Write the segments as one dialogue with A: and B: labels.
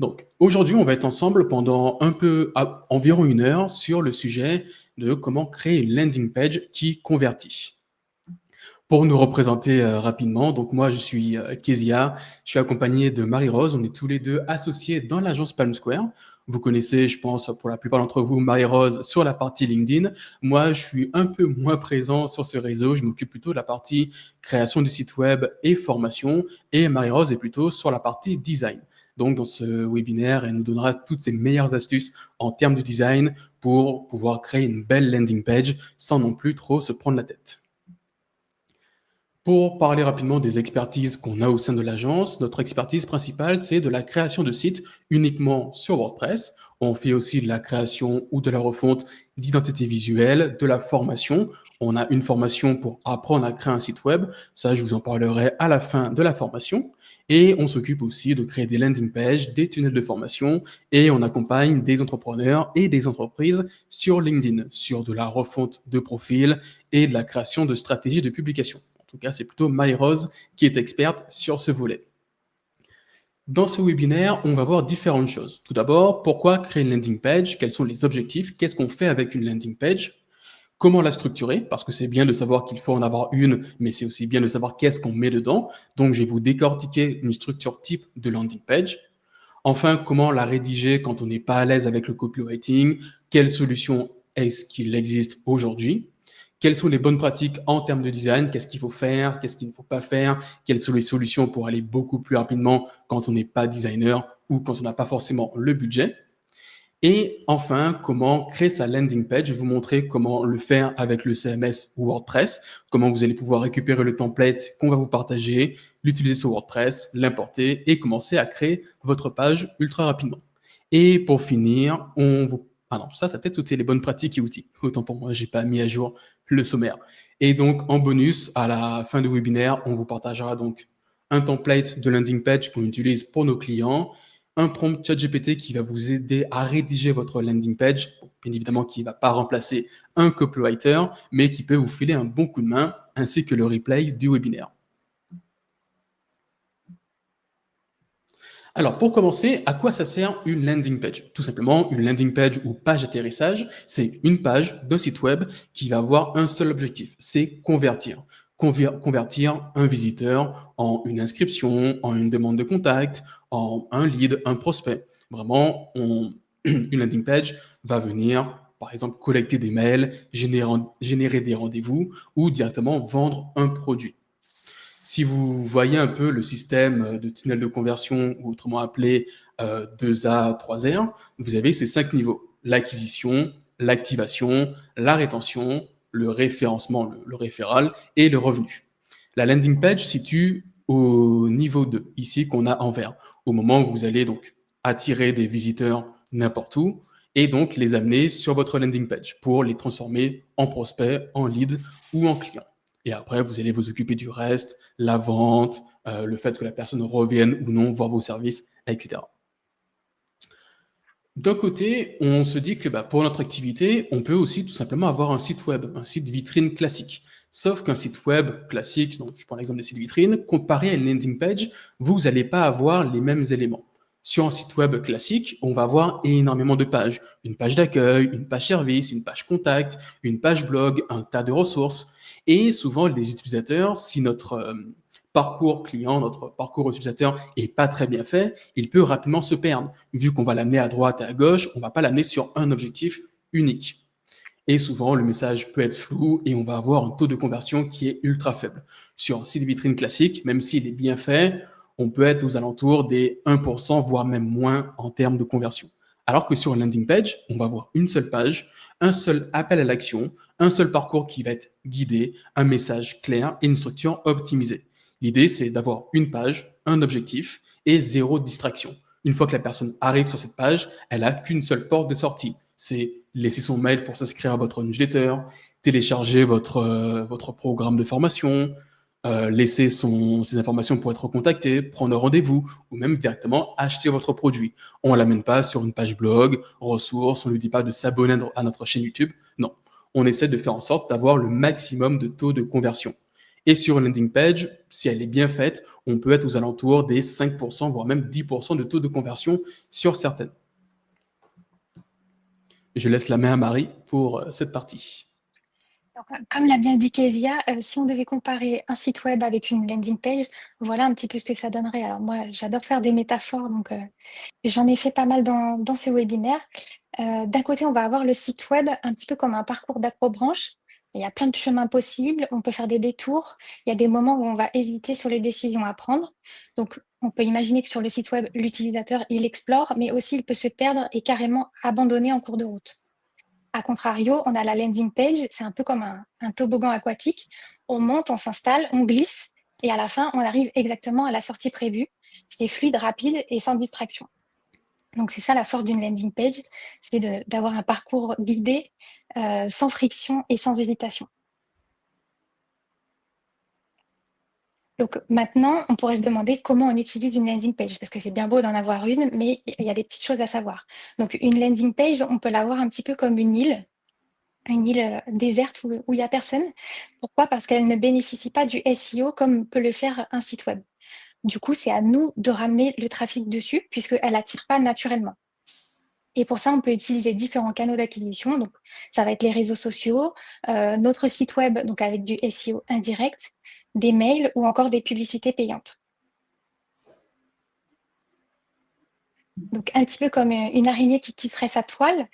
A: Donc, aujourd'hui, on va être ensemble pendant environ 1 heure sur le sujet de comment créer une landing page qui convertit. Pour nous représenter rapidement, donc moi je suis Kezia, je suis accompagné de Marie-Rose, on est tous les deux associés dans l'agence Palm Square. Vous connaissez, je pense, pour la plupart d'entre vous, Marie-Rose sur la partie LinkedIn. Moi, je suis un peu moins présent sur ce réseau, je m'occupe plutôt de la partie création du site web et formation, et Marie-Rose est plutôt sur la partie design. Donc, dans ce webinaire, elle nous donnera toutes ses meilleures astuces en termes de design pour pouvoir créer une belle landing page sans non plus trop se prendre la tête. Pour parler rapidement des expertises qu'on a au sein de l'agence, notre expertise principale, c'est de la création de sites uniquement sur WordPress. On fait aussi de la création ou de la refonte d'identité visuelle, de la formation. On a une formation pour apprendre à créer un site web. Ça, je vous en parlerai à la fin de la formation. Et on s'occupe aussi de créer des landing pages, des tunnels de formation, et on accompagne des entrepreneurs et des entreprises sur LinkedIn, sur de la refonte de profil et de la création de stratégies de publication. En tout cas, c'est plutôt Marie-Rose qui est experte sur ce volet. Dans ce webinaire, on va voir différentes choses. Tout d'abord, pourquoi créer une landing page? Quels sont les objectifs? Qu'est-ce qu'on fait avec une landing page? Comment la structurer? Parce que c'est bien de savoir qu'il faut en avoir une, mais c'est aussi bien de savoir qu'est-ce qu'on met dedans. Donc, je vais vous décortiquer une structure type de landing page. Enfin, comment la rédiger quand on n'est pas à l'aise avec le copywriting? Quelle solution est-ce qu'il existe aujourd'hui? Quelles sont les bonnes pratiques en termes de design? Qu'est-ce qu'il faut faire? Qu'est-ce qu'il ne faut pas faire? Quelles sont les solutions pour aller beaucoup plus rapidement quand on n'est pas designer ou quand on n'a pas forcément le budget? Et enfin, comment créer sa landing page? Je vais vous montrer comment le faire avec le CMS WordPress, comment vous allez pouvoir récupérer le template qu'on va vous partager, l'utiliser sur WordPress, l'importer et commencer à créer votre page ultra rapidement. Et pour finir, Ah non, ça peut-être sauter les bonnes pratiques et outils. Autant pour moi, j'ai pas mis à jour le sommaire. Et donc, en bonus, à la fin du webinaire, on vous partagera donc un template de landing page qu'on utilise pour nos clients, un prompt ChatGPT qui va vous aider à rédiger votre landing page, bien évidemment qui ne va pas remplacer un copywriter, mais qui peut vous filer un bon coup de main, ainsi que le replay du webinaire. Alors, pour commencer, à quoi ça sert une landing page? Tout simplement, une landing page ou page d'atterrissage, c'est une page d'un site web qui va avoir un seul objectif, c'est convertir. Convertir un visiteur en une inscription, en une demande de contact, en un lead, un prospect. Vraiment, une landing page va venir, par exemple, collecter des mails, générer des rendez-vous ou directement vendre un produit. Si vous voyez un peu le système de tunnel de conversion, ou autrement appelé 2A, 3R, vous avez ces 5 niveaux. L'acquisition, l'activation, la rétention, le référencement, le référal et le revenu. La landing page se situe au niveau 2, ici qu'on a en vert, au moment où vous allez donc attirer des visiteurs n'importe où et donc les amener sur votre landing page pour les transformer en prospects, en leads ou en clients. Et après, vous allez vous occuper du reste, la vente, le fait que la personne revienne ou non voir vos services, etc. D'un côté, on se dit que pour notre activité, on peut aussi tout simplement avoir un site web, un site vitrine classique. Sauf qu'un site web classique, donc je prends l'exemple des sites vitrines, comparé à une landing page, vous n'allez pas avoir les mêmes éléments. Sur un site web classique, on va avoir énormément de pages. Une page d'accueil, une page service, une page contact, une page blog, un tas de ressources. Et souvent, les utilisateurs, si notre parcours client, notre parcours utilisateur est pas très bien fait, il peut rapidement se perdre. Vu qu'on va l'amener à droite et à gauche, on va pas l'amener sur un objectif unique. Et souvent, le message peut être flou et on va avoir un taux de conversion qui est ultra faible. Sur un site vitrine classique, même s'il est bien fait, on peut être aux alentours des 1%, voire même moins en termes de conversion. Alors que sur une landing page, on va avoir une seule page, un seul appel à l'action, un seul parcours qui va être guidé, un message clair et une structure optimisée. L'idée, c'est d'avoir une page, un objectif et zéro distraction. Une fois que la personne arrive sur cette page, elle n'a qu'une seule porte de sortie. C'est laisser son mail pour s'inscrire à votre newsletter, télécharger votre programme de formation, laisser ses informations pour être contacté, prendre rendez-vous ou même directement acheter votre produit. On ne l'amène pas sur une page blog, ressources, on ne lui dit pas de s'abonner à notre chaîne YouTube. Non, on essaie de faire en sorte d'avoir le maximum de taux de conversion. Et sur une landing page, si elle est bien faite, on peut être aux alentours des 5%, voire même 10% de taux de conversion sur certaines. Je laisse la main à Marie pour cette partie.
B: Donc, comme l'a bien dit Kezia, si on devait comparer un site web avec une landing page, voilà un petit peu ce que ça donnerait. Alors moi, j'adore faire des métaphores, donc j'en ai fait pas mal dans ces webinaires. D'un côté, on va avoir le site web un petit peu comme un parcours d'acrobranche. Il y a plein de chemins possibles, on peut faire des détours. Il y a des moments où on va hésiter sur les décisions à prendre. Donc, on peut imaginer que sur le site web, l'utilisateur, il explore, mais aussi il peut se perdre et carrément abandonner en cours de route. A contrario, on a la landing page, c'est un peu comme un toboggan aquatique. On monte, on s'installe, on glisse, et à la fin, on arrive exactement à la sortie prévue. C'est fluide, rapide et sans distraction. Donc c'est ça la force d'une landing page, c'est d'avoir un parcours guidé, sans friction et sans hésitation. Donc maintenant, on pourrait se demander comment on utilise une landing page, parce que c'est bien beau d'en avoir une, mais il y a des petites choses à savoir. Donc une landing page, on peut la voir un petit peu comme une île déserte où il n'y a personne. Pourquoi? Parce qu'elle ne bénéficie pas du SEO comme peut le faire un site web. Du coup, c'est à nous de ramener le trafic dessus, puisqu'elle n'attire pas naturellement. Et pour ça, on peut utiliser différents canaux d'acquisition. Donc, ça va être les réseaux sociaux, notre site web, donc avec du SEO indirect, des mails ou encore des publicités payantes. Donc, un petit peu comme une araignée qui tisserait sa toile.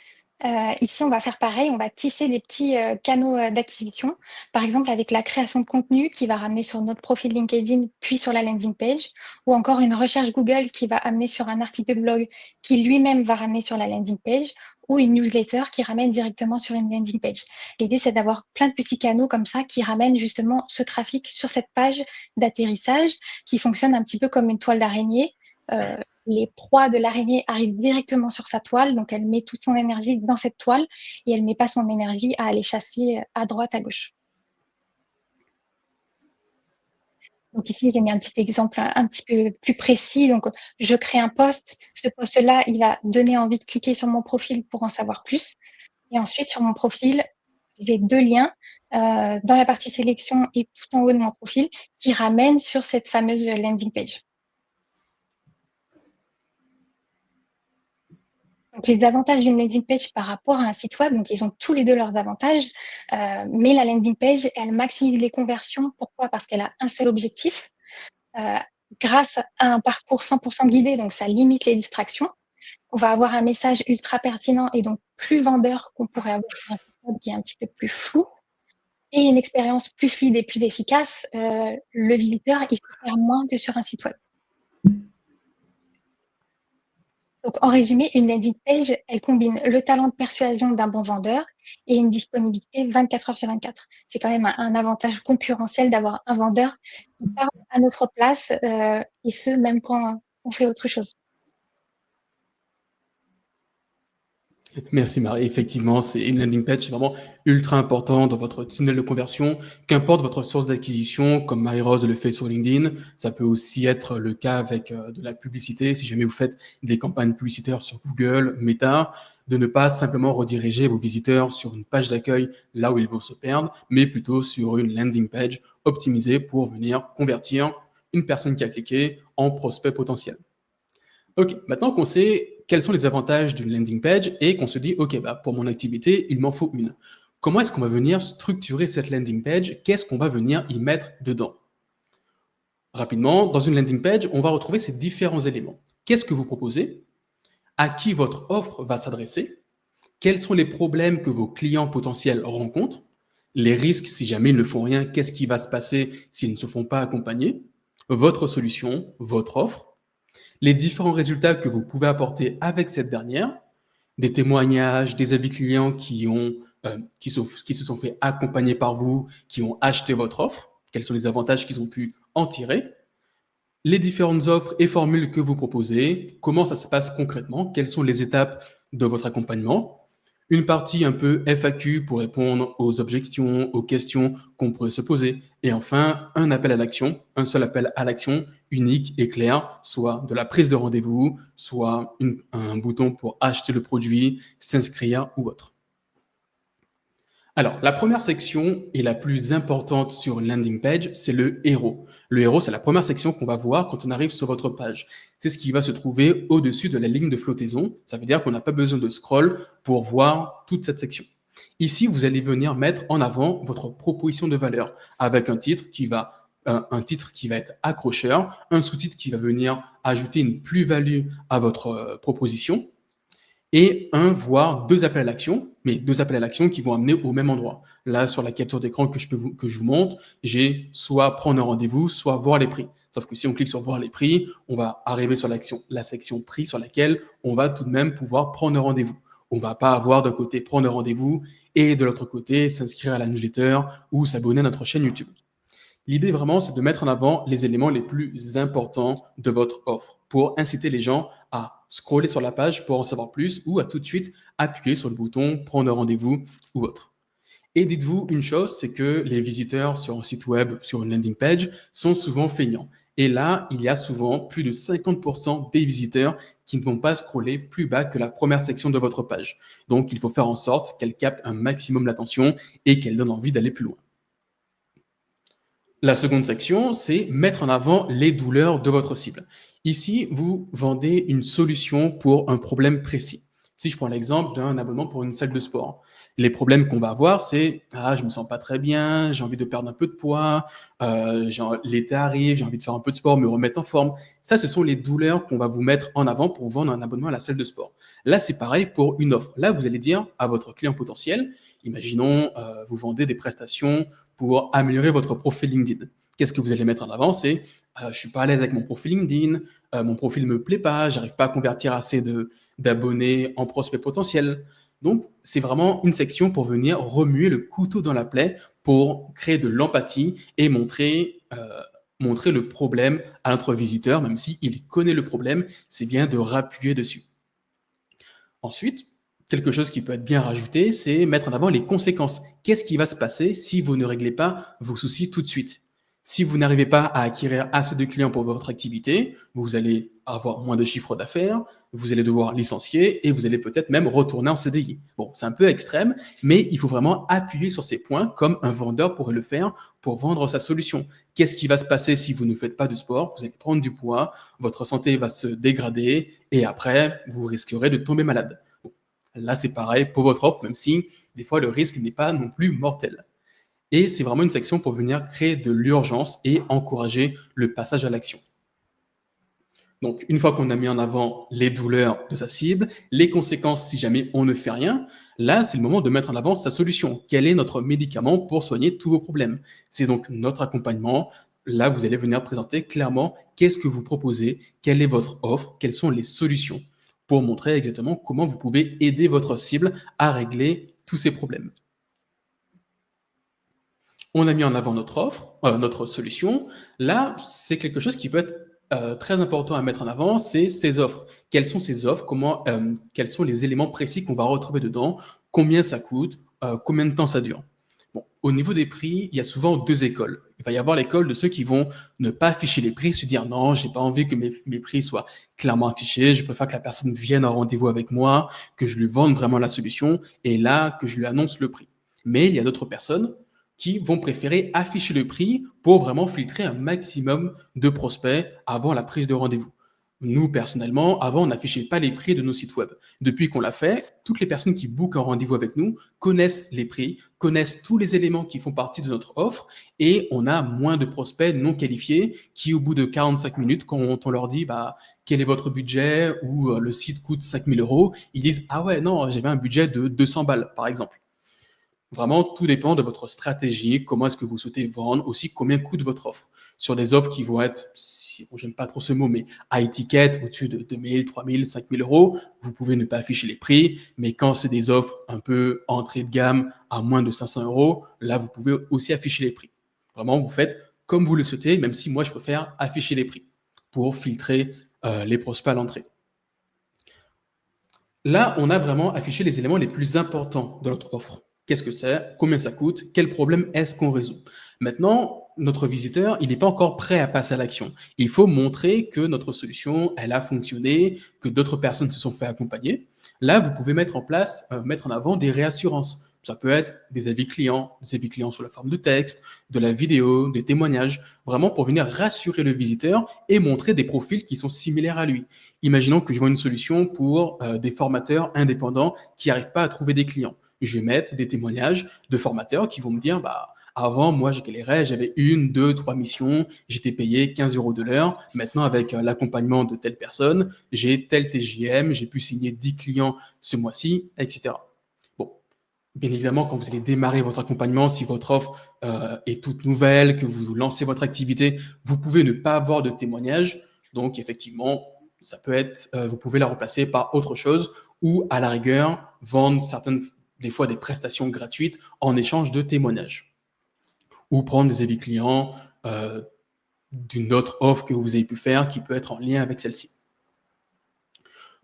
B: Ici, on va faire pareil, on va tisser des petits canaux d'acquisition. Par exemple, avec la création de contenu qui va ramener sur notre profil LinkedIn, puis sur la landing page, ou encore une recherche Google qui va amener sur un article de blog qui lui-même va ramener sur la landing page, ou une newsletter qui ramène directement sur une landing page. L'idée, c'est d'avoir plein de petits canaux comme ça qui ramènent justement ce trafic sur cette page d'atterrissage qui fonctionne un petit peu comme une toile d'araignée. Les proies de l'araignée arrivent directement sur sa toile, donc elle met toute son énergie dans cette toile et elle ne met pas son énergie à aller chasser à droite, à gauche. Donc ici, j'ai mis un petit exemple un petit peu plus précis. Donc, je crée un post. Ce post-là, il va donner envie de cliquer sur mon profil pour en savoir plus. Et ensuite, sur mon profil, j'ai deux liens dans la partie sélection et tout en haut de mon profil qui ramènent sur cette fameuse landing page. Donc, les avantages d'une landing page par rapport à un site web, donc ils ont tous les deux leurs avantages, mais la landing page, elle maximise les conversions. Pourquoi? Parce qu'elle a un seul objectif. Euh, Grâce à un parcours 100% guidé, donc ça limite les distractions. On va avoir un message ultra pertinent et donc plus vendeur qu'on pourrait avoir sur un site web qui est un petit peu plus flou, et une expérience plus fluide et plus efficace. Le visiteur, il se perd moins que sur un site web. Donc, en résumé, une landing page, elle combine le talent de persuasion d'un bon vendeur et une disponibilité 24 heures sur 24. C'est quand même un avantage concurrentiel d'avoir un vendeur qui parle à notre place, et ce, même quand on fait autre chose.
A: Merci Marie. Effectivement, c'est une landing page, c'est vraiment ultra important dans votre tunnel de conversion. Qu'importe votre source d'acquisition, comme Marie-Rose le fait sur LinkedIn, ça peut aussi être le cas avec de la publicité. Si jamais vous faites des campagnes publicitaires sur Google, Meta, de ne pas simplement rediriger vos visiteurs sur une page d'accueil là où ils vont se perdre, mais plutôt sur une landing page optimisée pour venir convertir une personne qui a cliqué en prospect potentiel. Ok, maintenant qu'on sait quels sont les avantages d'une landing page et qu'on se dit, ok, bah, pour mon activité, il m'en faut une. Comment est-ce qu'on va venir structurer cette landing page? Qu'est-ce qu'on va venir y mettre dedans? Rapidement, dans une landing page, on va retrouver ces différents éléments. Qu'est-ce que vous proposez? À qui votre offre va s'adresser? Quels sont les problèmes que vos clients potentiels rencontrent? Les risques, si jamais ils ne font rien, qu'est-ce qui va se passer s'ils ne se font pas accompagner? Votre solution, votre offre, les différents résultats que vous pouvez apporter avec cette dernière, des témoignages, des avis clients qui se sont fait accompagner par vous, qui ont acheté votre offre, quels sont les avantages qu'ils ont pu en tirer, les différentes offres et formules que vous proposez, comment ça se passe concrètement, quelles sont les étapes de votre accompagnement, une partie un peu FAQ pour répondre aux objections, aux questions qu'on pourrait se poser, et enfin un appel à l'action, un seul appel à l'action unique et clair, soit de la prise de rendez-vous, soit un bouton pour acheter le produit, s'inscrire ou autre. Alors, la première section et la plus importante sur une landing page, c'est le héros. Le héros, c'est la première section qu'on va voir quand on arrive sur votre page. C'est ce qui va se trouver au-dessus de la ligne de flottaison. Ça veut dire qu'on n'a pas besoin de scroll pour voir toute cette section. Ici, vous allez venir mettre en avant votre proposition de valeur avec un titre qui va être accrocheur, un sous-titre qui va venir ajouter une plus-value à votre proposition et un, voire deux appels à l'action, mais deux appels à l'action qui vont amener au même endroit. Là, sur la capture d'écran que je vous montre, j'ai soit prendre un rendez-vous, soit voir les prix. Sauf que si on clique sur voir les prix, on va arriver sur la section prix sur laquelle on va tout de même pouvoir prendre un rendez-vous. On ne va pas avoir d'un côté prendre un rendez-vous et de l'autre côté s'inscrire à la newsletter ou s'abonner à notre chaîne YouTube. L'idée vraiment, c'est de mettre en avant les éléments les plus importants de votre offre pour inciter les gens à scroller sur la page pour en savoir plus ou à tout de suite appuyer sur le bouton prendre rendez-vous ou autre. Et dites-vous une chose, c'est que les visiteurs sur un site web, sur une landing page, sont souvent feignants. Et là, il y a souvent plus de 50% des visiteurs qui ne vont pas scroller plus bas que la première section de votre page. Donc, il faut faire en sorte qu'elle capte un maximum l'attention et qu'elle donne envie d'aller plus loin. La seconde section, c'est mettre en avant les douleurs de votre cible. Ici, vous vendez une solution pour un problème précis. Si je prends l'exemple d'un abonnement pour une salle de sport, les problèmes qu'on va avoir, c'est je me sens pas très bien, j'ai envie de perdre un peu de poids, l'été arrive, j'ai envie de faire un peu de sport, me remettre en forme. Ça, ce sont les douleurs qu'on va vous mettre en avant pour vendre un abonnement à la salle de sport. Là, c'est pareil pour une offre. Là, vous allez dire à votre client potentiel, imaginons, vous vendez des prestations pour améliorer votre profil LinkedIn. Qu'est-ce que vous allez mettre en avant? C'est je suis pas à l'aise avec mon profil LinkedIn, mon profil me plaît pas, j'arrive pas à convertir assez d'abonnés en prospects potentiels. Donc, c'est vraiment une section pour venir remuer le couteau dans la plaie pour créer de l'empathie et montrer le problème à notre visiteur, même s'il connaît le problème, c'est bien de rappuyer dessus. Ensuite, quelque chose qui peut être bien rajouté, c'est mettre en avant les conséquences. Qu'est-ce qui va se passer si vous ne réglez pas vos soucis tout de suite? Si vous n'arrivez pas à acquérir assez de clients pour votre activité, vous allez avoir moins de chiffre d'affaires, vous allez devoir licencier et vous allez peut-être même retourner en CDI. Bon, c'est un peu extrême, mais il faut vraiment appuyer sur ces points comme un vendeur pourrait le faire pour vendre sa solution. Qu'est-ce qui va se passer si vous ne faites pas de sport? Vous allez prendre du poids, votre santé va se dégrader et après, vous risquerez de tomber malade. Bon, là, c'est pareil pour votre offre, même si des fois, le risque n'est pas non plus mortel. Et c'est vraiment une section pour venir créer de l'urgence et encourager le passage à l'action. Donc, une fois qu'on a mis en avant les douleurs de sa cible, les conséquences si jamais on ne fait rien, là, c'est le moment de mettre en avant sa solution. Quel est notre médicament pour soigner tous vos problèmes? C'est donc notre accompagnement. Là, vous allez venir présenter clairement qu'est-ce que vous proposez, quelle est votre offre, quelles sont les solutions pour montrer exactement comment vous pouvez aider votre cible à régler tous ces problèmes. On a mis en avant notre offre, notre solution. Là, c'est quelque chose qui peut être très important à mettre en avant, c'est ces offres. Quelles sont ces offres? Quels sont les éléments précis qu'on va retrouver dedans? Combien ça coûte? Combien de temps ça dure? Bon, au niveau des prix, il y a souvent deux écoles. Il va y avoir l'école de ceux qui vont ne pas afficher les prix, se dire non, j'ai pas envie que mes prix soient clairement affichés, je préfère que la personne vienne en rendez-vous avec moi, que je lui vende vraiment la solution et là, que je lui annonce le prix. Mais il y a d'autres personnes qui vont préférer afficher le prix pour vraiment filtrer un maximum de prospects avant la prise de rendez-vous. Nous, personnellement, avant, on n'affichait pas les prix de nos sites web. Depuis qu'on l'a fait, toutes les personnes qui bookent un rendez-vous avec nous connaissent les prix, connaissent tous les éléments qui font partie de notre offre et on a moins de prospects non qualifiés qui, au bout de 45 minutes, quand on leur dit quel est votre budget ou le site coûte 5 000 euros, ils disent « Ah ouais, non, j'avais un budget de 200 balles, par exemple ». Vraiment, tout dépend de votre stratégie, comment est-ce que vous souhaitez vendre, aussi combien coûte votre offre. Sur des offres qui vont être, j'aime pas trop ce mot, mais high ticket, au-dessus de 2 000, 3 000, 5 000 euros, vous pouvez ne pas afficher les prix. Mais quand c'est des offres un peu entrée de gamme à moins de 500 euros, là, vous pouvez aussi afficher les prix. Vraiment, vous faites comme vous le souhaitez, même si moi, je préfère afficher les prix pour filtrer les prospects à l'entrée. Là, on a vraiment affiché les éléments les plus importants de notre offre. Qu'est-ce que c'est? Combien ça coûte? Quel problème est-ce qu'on résout? Maintenant, notre visiteur, il n'est pas encore prêt à passer à l'action. Il faut montrer que notre solution, elle a fonctionné, que d'autres personnes se sont fait accompagner. Là, vous pouvez mettre en avant des réassurances. Ça peut être des avis clients sous la forme de texte, de la vidéo, des témoignages, vraiment pour venir rassurer le visiteur et montrer des profils qui sont similaires à lui. Imaginons que je vends une solution pour des formateurs indépendants qui n'arrivent pas à trouver des clients. Je vais mettre des témoignages de formateurs qui vont me dire, avant, moi, je galérais, j'avais 1, 2, 3 missions, j'étais payé 15 € de l'heure. Maintenant, avec l'accompagnement de telle personne, j'ai tel TJM, j'ai pu signer 10 clients ce mois-ci, etc. Bon, bien évidemment, quand vous allez démarrer votre accompagnement, si votre offre est toute nouvelle, que vous lancez votre activité, vous pouvez ne pas avoir de témoignage. Donc, effectivement, ça peut être, vous pouvez la remplacer par autre chose ou, à la rigueur, vendre des fois des prestations gratuites en échange de témoignages ou prendre des avis clients d'une autre offre que vous avez pu faire qui peut être en lien avec celle-ci.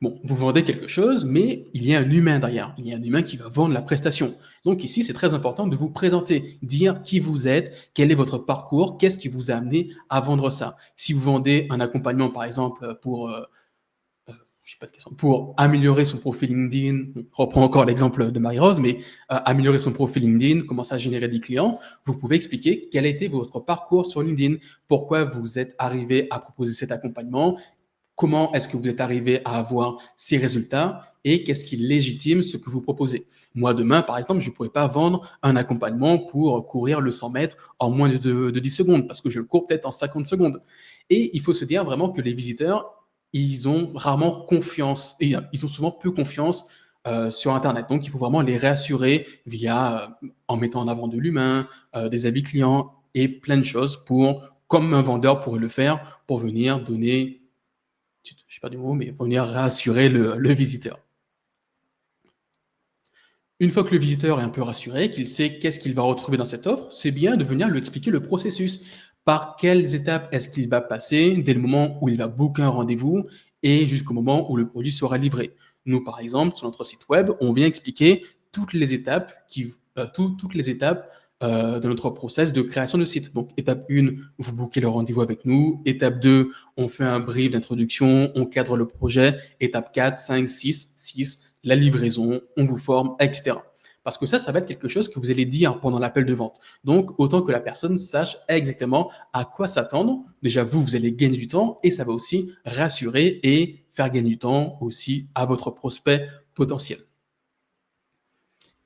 A: Bon, vous vendez quelque chose, mais il y a un humain derrière. Il y a un humain qui va vendre la prestation. Donc ici, c'est très important de vous présenter, dire qui vous êtes, quel est votre parcours, qu'est-ce qui vous a amené à vendre ça. Si vous vendez un accompagnement, par exemple, pour améliorer son profil LinkedIn, on reprend encore l'exemple de Marie-Rose, mais améliorer son profil LinkedIn, commencer à générer des clients, vous pouvez expliquer quel a été votre parcours sur LinkedIn, pourquoi vous êtes arrivé à proposer cet accompagnement, comment est-ce que vous êtes arrivé à avoir ces résultats et qu'est-ce qui légitime ce que vous proposez. Moi, demain, par exemple, je ne pourrais pas vendre un accompagnement pour courir le 100 mètres en moins de 10 secondes parce que je le cours peut-être en 50 secondes. Et il faut se dire vraiment que les visiteurs, ils ont rarement confiance et ils ont souvent peu confiance sur Internet. Donc, il faut vraiment les réassurer en mettant en avant de l'humain, des avis clients et plein de choses comme un vendeur pourrait le faire, pour venir donner, je sais pas du mot, mais pour venir rassurer le visiteur. Une fois que le visiteur est un peu rassuré, qu'il sait qu'est-ce qu'il va retrouver dans cette offre, c'est bien de venir lui expliquer le processus. Par quelles étapes est-ce qu'il va passer dès le moment où il va booker un rendez-vous et jusqu'au moment où le produit sera livré. Nous, par exemple, sur notre site web, on vient expliquer toutes les étapes de notre process de création de site. Donc, étape 1, vous bookez le rendez-vous avec nous. Étape 2, on fait un brief d'introduction, on cadre le projet. Étape 4, 5, 6, la livraison, on vous forme, etc. Parce que ça va être quelque chose que vous allez dire pendant l'appel de vente. Donc, autant que la personne sache exactement à quoi s'attendre. Déjà, vous allez gagner du temps et ça va aussi rassurer et faire gagner du temps aussi à votre prospect potentiel.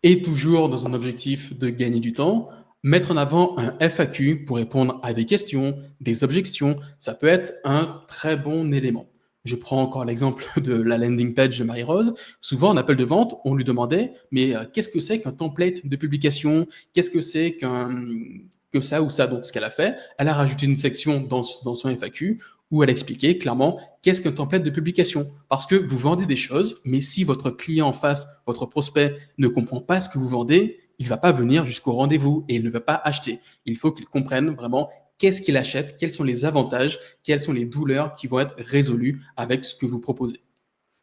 A: Et toujours dans un objectif de gagner du temps, mettre en avant un FAQ pour répondre à des questions, des objections, ça peut être un très bon élément. Je prends encore l'exemple de la landing page de Marie-Rose. Souvent, en appel de vente, on lui demandait « mais qu'est-ce que c'est qu'un template de publication ? Qu'est-ce que c'est que ça ou ça ?» Donc, ce qu'elle a fait, elle a rajouté une section dans son FAQ où elle expliquait clairement qu'est-ce qu'un template de publication. Parce que vous vendez des choses, mais si votre client en face, votre prospect, ne comprend pas ce que vous vendez, il ne va pas venir jusqu'au rendez-vous et il ne va pas acheter. Il faut qu'il comprenne vraiment qu'est-ce qu'il achète, quels sont les avantages, quelles sont les douleurs qui vont être résolues avec ce que vous proposez,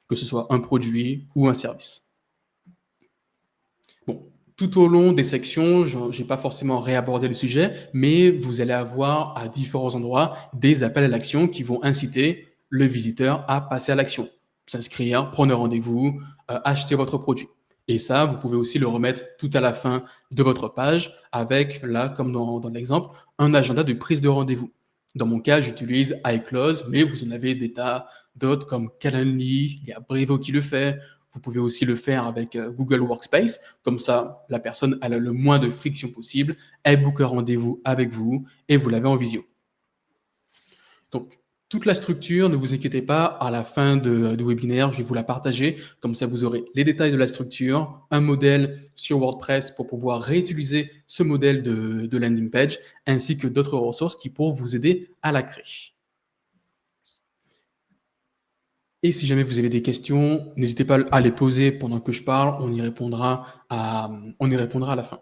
A: que ce soit un produit ou un service. Bon, tout au long des sections, je n'ai pas forcément réabordé le sujet, mais vous allez avoir à différents endroits des appels à l'action qui vont inciter le visiteur à passer à l'action, s'inscrire, prendre un rendez-vous, acheter votre produit. Et ça, vous pouvez aussi le remettre tout à la fin de votre page avec, là, comme dans l'exemple, un agenda de prise de rendez-vous. Dans mon cas, j'utilise iClose, mais vous en avez des tas d'autres comme Calendly, il y a Brevo qui le fait. Vous pouvez aussi le faire avec Google Workspace. Comme ça, la personne elle a le moins de friction possible. Elle book un rendez-vous avec vous et vous l'avez en visio. Donc, toute la structure, ne vous inquiétez pas, à la fin du webinaire, je vais vous la partager. Comme ça, vous aurez les détails de la structure, un modèle sur WordPress pour pouvoir réutiliser ce modèle de landing page, ainsi que d'autres ressources qui pourront vous aider à la créer. Et si jamais vous avez des questions, n'hésitez pas à les poser pendant que je parle, on y répondra à la fin.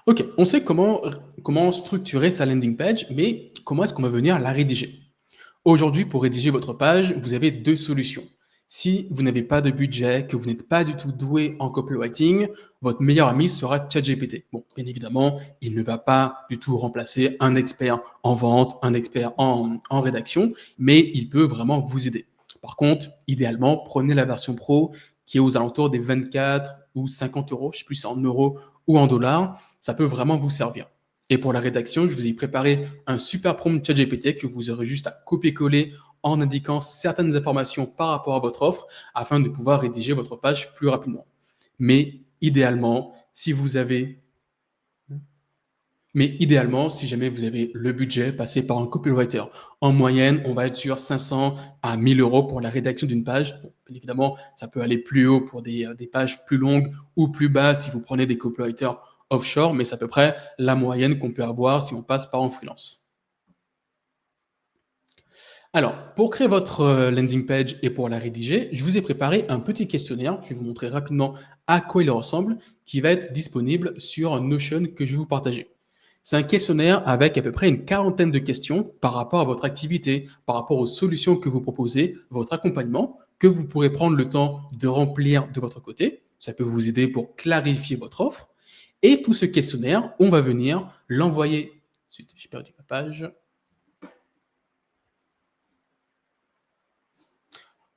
A: Ok, on sait comment structurer sa landing page, mais comment est-ce qu'on va venir la rédiger? Aujourd'hui, pour rédiger votre page, vous avez deux solutions. Si vous n'avez pas de budget, que vous n'êtes pas du tout doué en copywriting, votre meilleur ami sera ChatGPT. Bon, bien évidemment, il ne va pas du tout remplacer un expert en vente, un expert en rédaction, mais il peut vraiment vous aider. Par contre, idéalement, prenez la version pro qui est aux alentours des 24 ou 50 euros, je ne sais plus si c'est en euros ou en dollars, ça peut vraiment vous servir. Et pour la rédaction, je vous ai préparé un super prompt ChatGPT que vous aurez juste à copier-coller en indiquant certaines informations par rapport à votre offre afin de pouvoir rédiger votre page plus rapidement. Mais idéalement, si jamais vous avez le budget, passez par un copywriter. En moyenne, on va être sur 500 à 1000 euros pour la rédaction d'une page. Bon, bien évidemment, ça peut aller plus haut pour des pages plus longues ou plus basses si vous prenez des copywriters offshore, mais c'est à peu près la moyenne qu'on peut avoir si on passe par en freelance. Alors, pour créer votre landing page et pour la rédiger, je vous ai préparé un petit questionnaire. Je vais vous montrer rapidement à quoi il ressemble, qui va être disponible sur Notion que je vais vous partager. C'est un questionnaire avec à peu près une quarantaine de questions par rapport à votre activité, par rapport aux solutions que vous proposez, votre accompagnement, que vous pourrez prendre le temps de remplir de votre côté. Ça peut vous aider pour clarifier votre offre. Et tout ce questionnaire, on va venir l'envoyer. J'ai perdu ma page.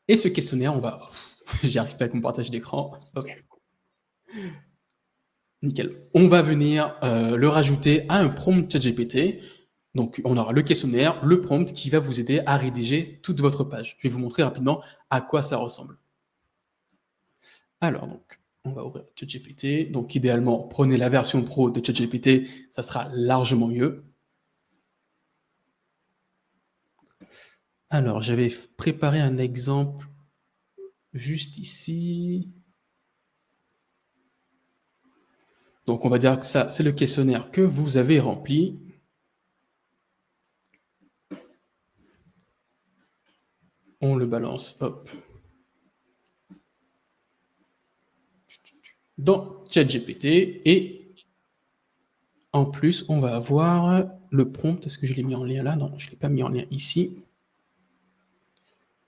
A: Et ce questionnaire, j'y arrive pas avec mon partage d'écran. Hop. Nickel. On va venir le rajouter à un prompt ChatGPT. Donc, on aura le questionnaire, le prompt qui va vous aider à rédiger toute votre page. Je vais vous montrer rapidement à quoi ça ressemble. Alors, donc, on va ouvrir ChatGPT. Donc, idéalement, prenez la version pro de ChatGPT, ça sera largement mieux. Alors, j'avais préparé un exemple juste ici. Donc, on va dire que ça, c'est le questionnaire que vous avez rempli. On le balance, hop, dans ChatGPT et en plus, on va avoir le prompt. Est-ce que je l'ai mis en lien là? Non, je ne l'ai pas mis en lien ici.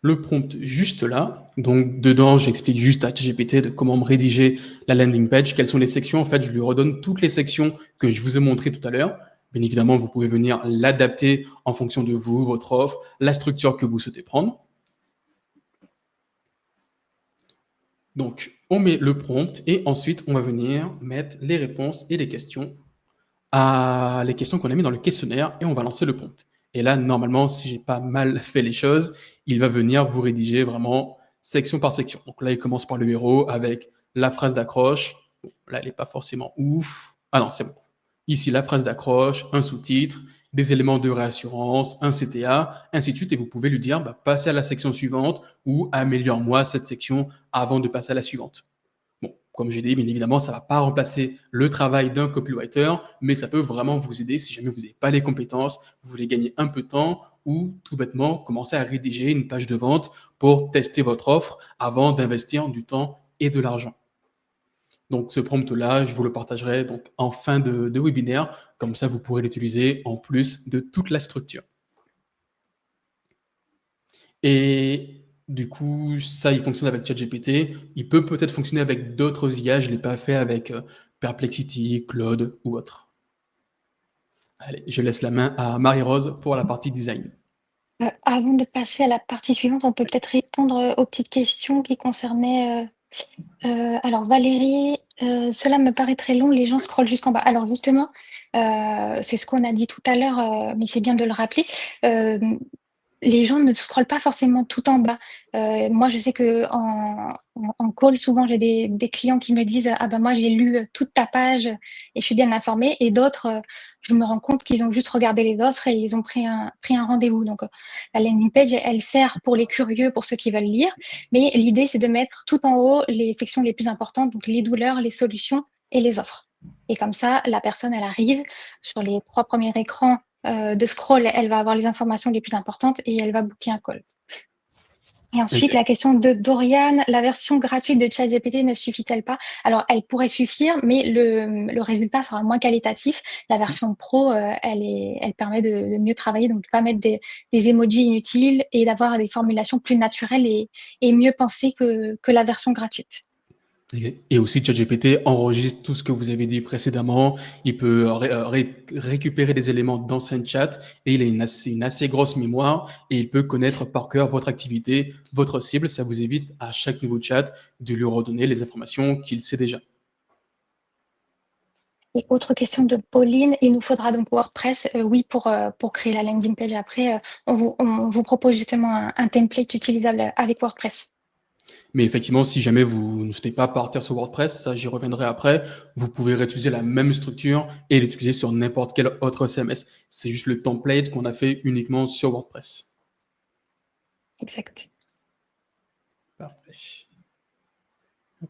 A: Le prompt juste là. Donc, dedans, j'explique juste à ChatGPT de comment me rédiger la landing page, quelles sont les sections. En fait, je lui redonne toutes les sections que je vous ai montrées tout à l'heure. Bien évidemment, vous pouvez venir l'adapter en fonction de vous, votre offre, la structure que vous souhaitez prendre. Donc, on met le prompt et ensuite, on va venir mettre les réponses et les questions à les questions qu'on a mis dans le questionnaire et on va lancer le prompt. Et là, normalement, si j'ai pas mal fait les choses, il va venir vous rédiger vraiment section par section. Donc là, il commence par le héros avec la phrase d'accroche. Bon, là, elle n'est pas forcément ouf. Ah non, c'est bon. Ici, la phrase d'accroche, un sous-titre, des éléments de réassurance, un CTA, ainsi de suite. Et vous pouvez lui dire, passez à la section suivante ou améliore-moi cette section avant de passer à la suivante. Bon, comme j'ai dit, bien évidemment, ça ne va pas remplacer le travail d'un copywriter, mais ça peut vraiment vous aider si jamais vous n'avez pas les compétences, vous voulez gagner un peu de temps ou tout bêtement commencer à rédiger une page de vente pour tester votre offre avant d'investir du temps et de l'argent. Donc ce prompt-là, je vous le partagerai donc en fin de webinaire, comme ça vous pourrez l'utiliser en plus de toute la structure. Et du coup, ça, il fonctionne avec ChatGPT. Il peut peut-être fonctionner avec d'autres IA. Je ne l'ai pas fait avec Perplexity, Claude ou autre. Allez, je laisse la main à Marie-Rose pour la partie design.
B: Avant de passer à la partie suivante, on peut peut-être répondre aux petites questions qui concernaient. Alors Valérie, cela me paraît très long, les gens scrollent jusqu'en bas. Alors justement, c'est ce qu'on a dit tout à l'heure, mais c'est bien de le rappeler. Les gens ne scrollent pas forcément tout en bas. Moi, je sais qu'en call, souvent, j'ai des clients qui me disent: «Ah ben moi, j'ai lu toute ta page et je suis bien informée», et d'autres, je me rends compte qu'ils ont juste regardé les offres et ils ont pris un rendez-vous. Donc, la landing page, elle sert pour les curieux, pour ceux qui veulent lire, mais l'idée, c'est de mettre tout en haut les sections les plus importantes, donc les douleurs, les solutions et les offres. Et comme ça, la personne, elle arrive sur les 3 premiers écrans de scroll, elle va avoir les informations les plus importantes et elle va booker un call. Et ensuite, la question de Dorian, la version gratuite de ChatGPT ne suffit-elle pas? Alors, elle pourrait suffire, mais le résultat sera moins qualitatif. La version pro, elle permet de mieux travailler, donc de ne pas mettre des emojis inutiles et d'avoir des formulations plus naturelles et mieux pensées que la version gratuite.
A: Et aussi, ChatGPT enregistre tout ce que vous avez dit précédemment. Il peut récupérer des éléments d'anciens chats et il a une assez grosse mémoire et il peut connaître par cœur votre activité, votre cible. Ça vous évite à chaque nouveau chat de lui redonner les informations qu'il sait déjà.
B: Et autre question de Pauline, il nous faudra donc WordPress. Oui, pour créer la landing page après, on vous propose justement un template utilisable avec WordPress.
A: Mais effectivement, si jamais vous ne souhaitez pas partir sur WordPress, ça j'y reviendrai après, vous pouvez réutiliser la même structure et l'utiliser sur n'importe quel autre CMS. C'est juste le template qu'on a fait uniquement sur WordPress.
B: Exact.
A: Parfait. Hop.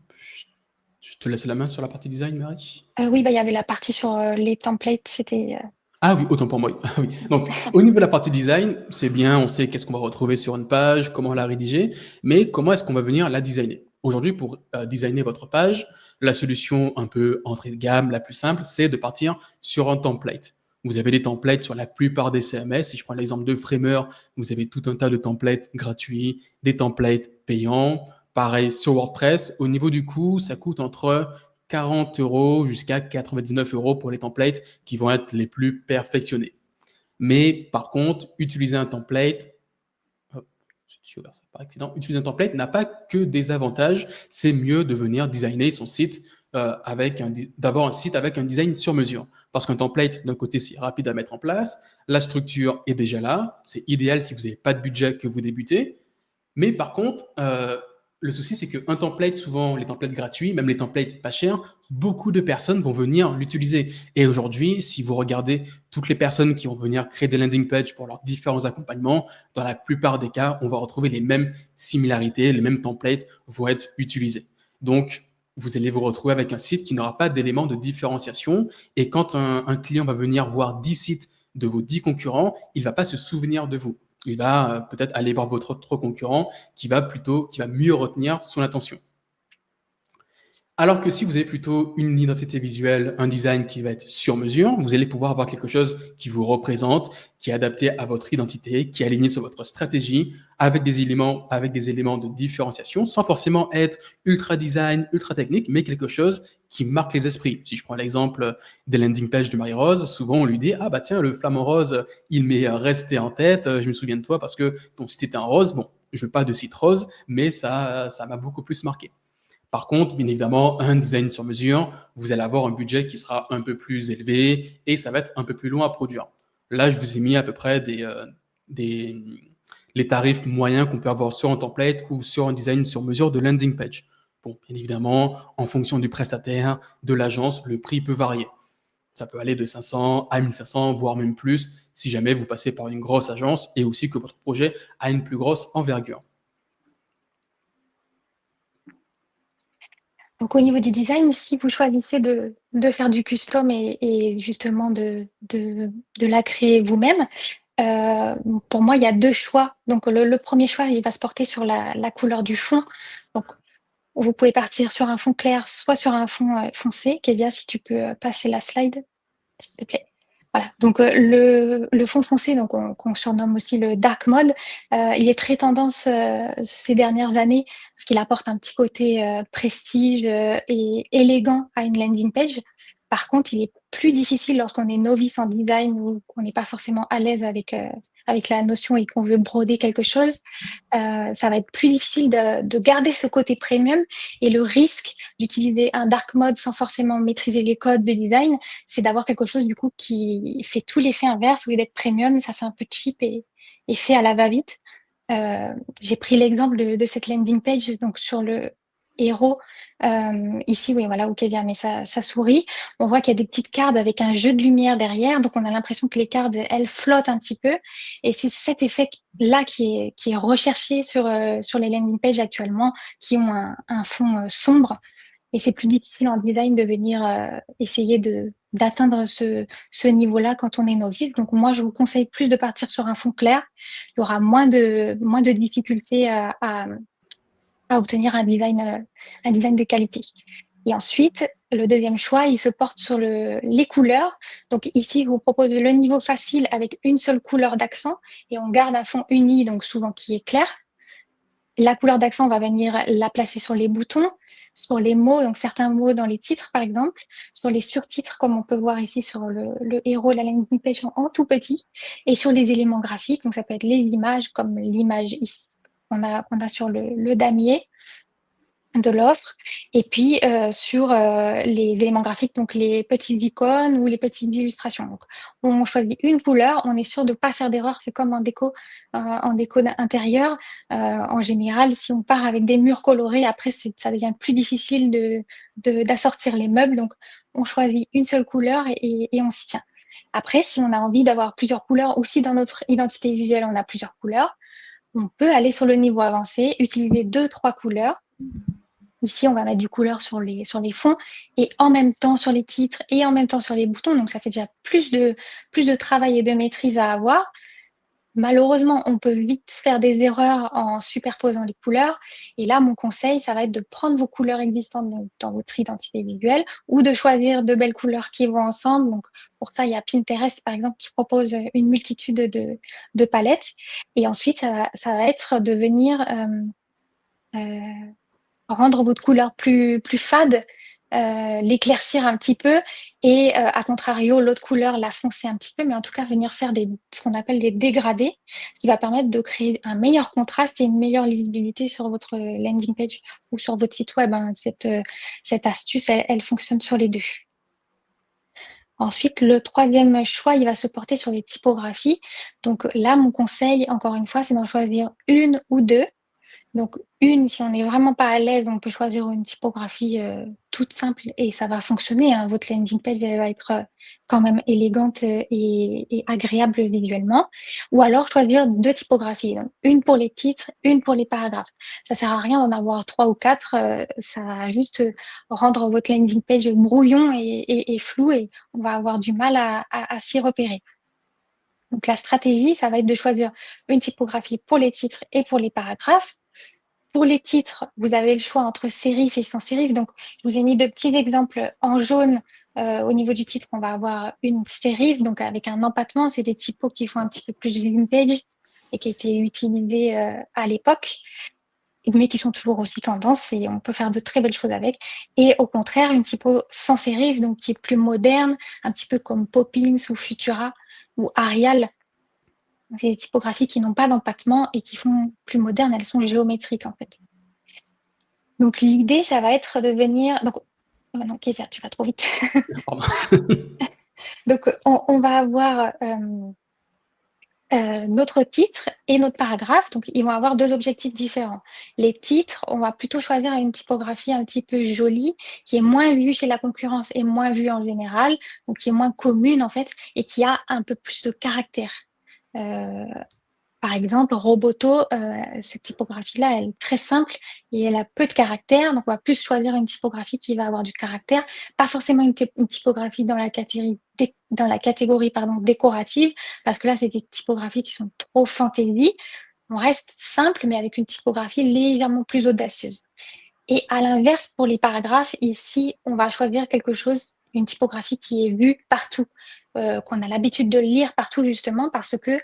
A: Je te laisse la main sur la partie design, Marie.
B: Oui, bah, il y avait la partie sur les templates, c'était.
A: Ah oui, autant pour moi. Ah oui. Donc, au niveau de la partie design, c'est bien, on sait qu'est-ce qu'on va retrouver sur une page, comment la rédiger, mais comment est-ce qu'on va venir la designer? Aujourd'hui, pour designer votre page, la solution un peu entrée de gamme, la plus simple, c'est de partir sur un template. Vous avez des templates sur la plupart des CMS. Si je prends l'exemple de Framer, vous avez tout un tas de templates gratuits, des templates payants. Pareil sur WordPress. Au niveau du coût, ça coûte entre 40 € jusqu'à 99 € pour les templates qui vont être les plus perfectionnés. Mais par contre, utiliser un template, hop, j'ai ouvert ça par accident, utiliser un template n'a pas que des avantages. C'est mieux de venir designer son site d'avoir un site avec un design sur mesure. Parce qu'un template, d'un côté, c'est rapide à mettre en place, la structure est déjà là, c'est idéal si vous n'avez pas de budget que vous débutez. Mais par contre, le souci, c'est qu'un template, souvent les templates gratuits, même les templates pas chers, beaucoup de personnes vont venir l'utiliser. Et aujourd'hui, si vous regardez toutes les personnes qui vont venir créer des landing pages pour leurs différents accompagnements, dans la plupart des cas, on va retrouver les mêmes similarités, les mêmes templates vont être utilisés. Donc, vous allez vous retrouver avec un site qui n'aura pas d'éléments de différenciation. Et quand un client va venir voir 10 sites de vos 10 concurrents, il ne va pas se souvenir de vous. Il va peut-être aller voir votre autre concurrent qui va mieux retenir son attention. Alors que si vous avez plutôt une identité visuelle, un design qui va être sur mesure, vous allez pouvoir avoir quelque chose qui vous représente, qui est adapté à votre identité, qui est aligné sur votre stratégie, avec des éléments de différenciation, sans forcément être ultra design, ultra technique, mais quelque chose qui marque les esprits. Si je prends l'exemple des landing pages de Marie-Rose, souvent on lui dit « Ah bah tiens, le flamant rose, il m'est resté en tête, je me souviens de toi parce que ton site était un rose. » Bon, je veux pas de site rose, mais ça m'a beaucoup plus marqué. Par contre, bien évidemment, un design sur mesure, vous allez avoir un budget qui sera un peu plus élevé et ça va être un peu plus long à produire. Là, je vous ai mis à peu près les tarifs moyens qu'on peut avoir sur un template ou sur un design sur mesure de landing page. Bon, bien évidemment, en fonction du prestataire, de l'agence, le prix peut varier. Ça peut aller de 500 à 1500, voire même plus, si jamais vous passez par une grosse agence et aussi que votre projet a une plus grosse envergure.
B: Donc au niveau du design, si vous choisissez de faire du custom et justement de la créer vous-même, pour moi, il y a 2 choix. Donc le 1er choix, il va se porter sur la couleur du fond. Donc vous pouvez partir sur un fond clair, soit sur un fond, foncé. Kézia, si tu peux, passer la slide, s'il te plaît. Voilà, donc le fond foncé, donc qu'on surnomme aussi le dark mode, il est très tendance ces dernières années parce qu'il apporte un petit côté prestige et élégant à une landing page. Par contre, il est plus difficile lorsqu'on est novice en design ou qu'on n'est pas forcément à l'aise avec la notion et qu'on veut broder quelque chose. Ça va être plus difficile de garder ce côté premium et le risque d'utiliser un dark mode sans forcément maîtriser les codes de design, c'est d'avoir quelque chose du coup qui fait tout l'effet inverse. Au lieu d'être premium, ça fait un peu cheap et fait à la va-vite. J'ai pris l'exemple de cette landing page donc sur le héros ici, oui, voilà, où Kezia met sa souris. On voit qu'il y a des petites cartes avec un jeu de lumière derrière, donc on a l'impression que les cartes, elles flottent un petit peu. Et c'est cet effet-là qui est recherché sur les landing pages actuellement, qui ont un fond sombre. Et c'est plus difficile en design de venir essayer d'atteindre ce niveau-là quand on est novice. Donc moi, je vous conseille plus de partir sur un fond clair. Il y aura moins de difficultés à obtenir un design de qualité. Et ensuite, le deuxième choix, il se porte sur les couleurs. Donc ici, je vous propose le niveau facile avec une seule couleur d'accent et on garde un fond uni, donc souvent qui est clair. La couleur d'accent, on va venir la placer sur les boutons. sur les mots, donc certains mots dans les titres par exemple, sur les surtitres comme on peut voir ici sur le héros de la landing page en tout petit, et sur les éléments graphiques, donc ça peut être les images comme l'image ici qu'on a sur le damier de l'offre, et puis sur les éléments graphiques, donc les petites icônes ou les petites illustrations. Donc, on choisit une couleur, on est sûr de ne pas faire d'erreur. C'est comme en déco intérieure. En général, si on part avec des murs colorés, après ça devient plus difficile d'assortir les meubles. Donc, on choisit une seule couleur et on s'y tient. Après, si on a envie d'avoir plusieurs couleurs, ou si dans notre identité visuelle on a plusieurs couleurs, on peut aller sur le niveau avancé, utiliser 2, 3 couleurs. Ici, on va mettre du couleur sur les fonds et en même temps sur les titres et en même temps sur les boutons. Donc, ça fait déjà plus de travail et de maîtrise à avoir. Malheureusement, on peut vite faire des erreurs en superposant les couleurs. Et là, mon conseil, ça va être de prendre vos couleurs existantes dans votre identité visuelle ou de choisir de belles couleurs qui vont ensemble. Donc, pour ça, il y a Pinterest, par exemple, qui propose une multitude de palettes. Et ensuite, ça va être de venir rendre votre couleur plus fade, l'éclaircir un petit peu et à contrario, l'autre couleur, la foncer un petit peu, mais en tout cas, venir faire ce qu'on appelle des dégradés, ce qui va permettre de créer un meilleur contraste et une meilleure lisibilité sur votre landing page ou sur votre site web. Hein. Cette astuce, elle fonctionne sur les deux. Ensuite, le troisième choix, il va se porter sur les typographies. Donc là, mon conseil, encore une fois, c'est d'en choisir une ou deux. Donc si on n'est vraiment pas à l'aise, on peut choisir une typographie toute simple et ça va fonctionner. Hein. Votre landing page, elle va être quand même élégante et agréable visuellement. Ou alors choisir deux typographies, donc une pour les titres, une pour les paragraphes. Ça sert à rien d'en avoir 3 ou 4, ça va juste rendre votre landing page brouillon et flou et on va avoir du mal à s'y repérer. Donc la stratégie, ça va être de choisir une typographie pour les titres et pour les paragraphes. Pour les titres, vous avez le choix entre serif et sans serif. Donc, je vous ai mis 2 petits exemples en jaune. Au niveau du titre, on va avoir une serif, donc avec un empattement. C'est des typos qui font un petit peu plus vintage et qui étaient utilisés à l'époque, mais qui sont toujours aussi tendance et on peut faire de très belles choses avec. Et au contraire, une typo sans serif, donc qui est plus moderne, un petit peu comme Poppins ou Futura ou Arial. C'est des typographies qui n'ont pas d'empattement et qui font plus moderne, elles sont géométriques en fait. Donc l'idée, ça va être de venir. Donc, oh non, Kézia, tu vas trop vite. Donc on va avoir notre titre et notre paragraphe. Donc ils vont avoir 2 objectifs différents. Les titres, on va plutôt choisir une typographie un petit peu jolie, qui est moins vue chez la concurrence et moins vue en général, donc qui est moins commune en fait, et qui a un peu plus de caractère. Par exemple, Roboto, cette typographie-là, elle est très simple et elle a peu de caractère. Donc, on va plus choisir une typographie qui va avoir du caractère, pas forcément une typographie dans la catégorie décorative, parce que là, c'est des typographies qui sont trop fantaisie. On reste simple, mais avec une typographie légèrement plus audacieuse. Et à l'inverse, pour les paragraphes, ici, on va choisir quelque chose, une typographie qui est vue partout, qu'on a l'habitude de lire partout justement parce que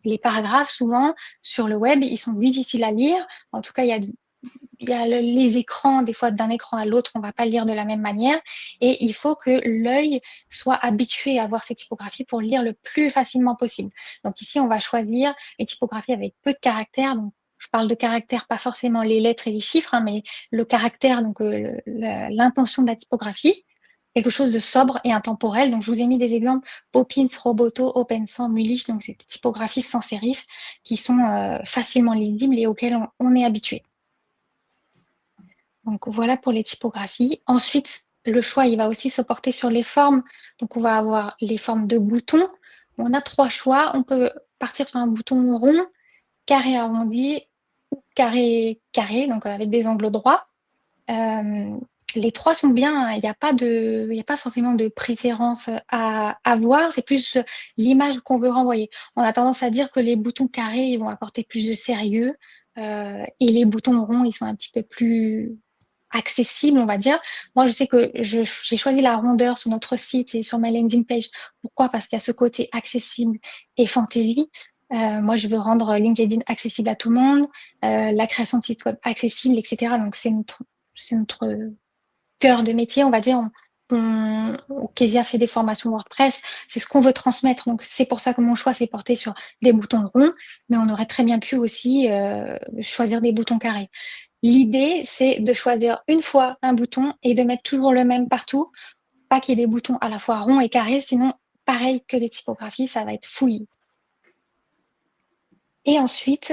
B: les paragraphes, souvent, sur le web, ils sont difficiles à lire. En tout cas, il y a les écrans, des fois d'un écran à l'autre, on ne va pas lire de la même manière. Et il faut que l'œil soit habitué à voir ces typographies pour lire le plus facilement possible. Donc ici, on va choisir une typographie avec peu de caractères. Donc, je parle de caractères, pas forcément les lettres et les chiffres, hein, mais le caractère, donc l'intention de la typographie, quelque chose de sobre et intemporel. Donc, je vous ai mis des exemples: Poppins, Roboto, OpenSans, Mulish, donc c'est des typographies sans sérif qui sont facilement lisibles et auxquelles on est habitué. Donc voilà pour les typographies. Ensuite, le choix, il va aussi se porter sur les formes. Donc on va avoir les formes de boutons. On a 3 choix. On peut partir sur un bouton rond, carré arrondi ou carré carré, donc avec des angles droits. Les 3 sont bien, hein. Il n'y a pas forcément de préférence à avoir. C'est plus l'image qu'on veut renvoyer. On a tendance à dire que les boutons carrés, ils vont apporter plus de sérieux. Et les boutons ronds, ils sont un petit peu plus accessible, on va dire. Moi, je sais que j'ai choisi la rondeur sur notre site et sur ma landing page. Pourquoi? Parce qu'il y a ce côté accessible et fantasy. Moi, je veux rendre LinkedIn accessible à tout le monde, la création de site web accessible, etc. Donc, c'est notre cœur de métier, on va dire. Kezia fait des formations WordPress, c'est ce qu'on veut transmettre. Donc, c'est pour ça que mon choix s'est porté sur des boutons ronds, mais on aurait très bien pu aussi choisir des boutons carrés. L'idée, c'est de choisir une fois un bouton et de mettre toujours le même partout, pas qu'il y ait des boutons à la fois ronds et carrés, sinon, pareil que les typographies, ça va être fouillis. Et ensuite,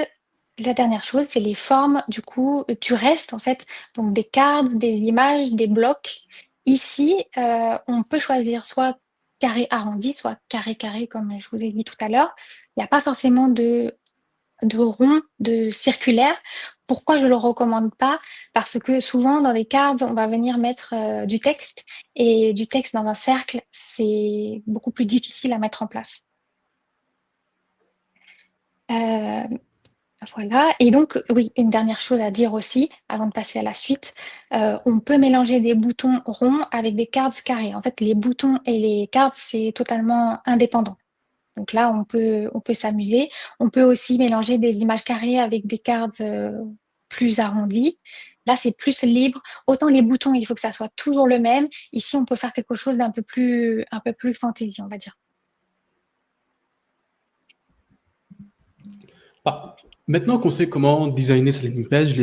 B: la dernière chose, c'est les formes du coup du reste en fait, donc des cartes, des images, des blocs. Ici, on peut choisir soit carré arrondi, soit carré carré comme je vous ai dit tout à l'heure. Il n'y a pas forcément de rond, de circulaire. Pourquoi je ne le recommande pas? Parce que souvent dans des cards, on va venir mettre du texte et du texte dans un cercle, c'est beaucoup plus difficile à mettre en place. Voilà. Et donc, oui, une dernière chose à dire aussi, avant de passer à la suite, on peut mélanger des boutons ronds avec des cards carrés. En fait, les boutons et les cards, c'est totalement indépendant. Donc là, on peut s'amuser. On peut aussi mélanger des images carrées avec des cards plus arrondis. Là, c'est plus libre. Autant les boutons, il faut que ça soit toujours le même. Ici, on peut faire quelque chose un peu plus fantaisie, on va dire.
A: Maintenant qu'on sait comment designer sa landing page,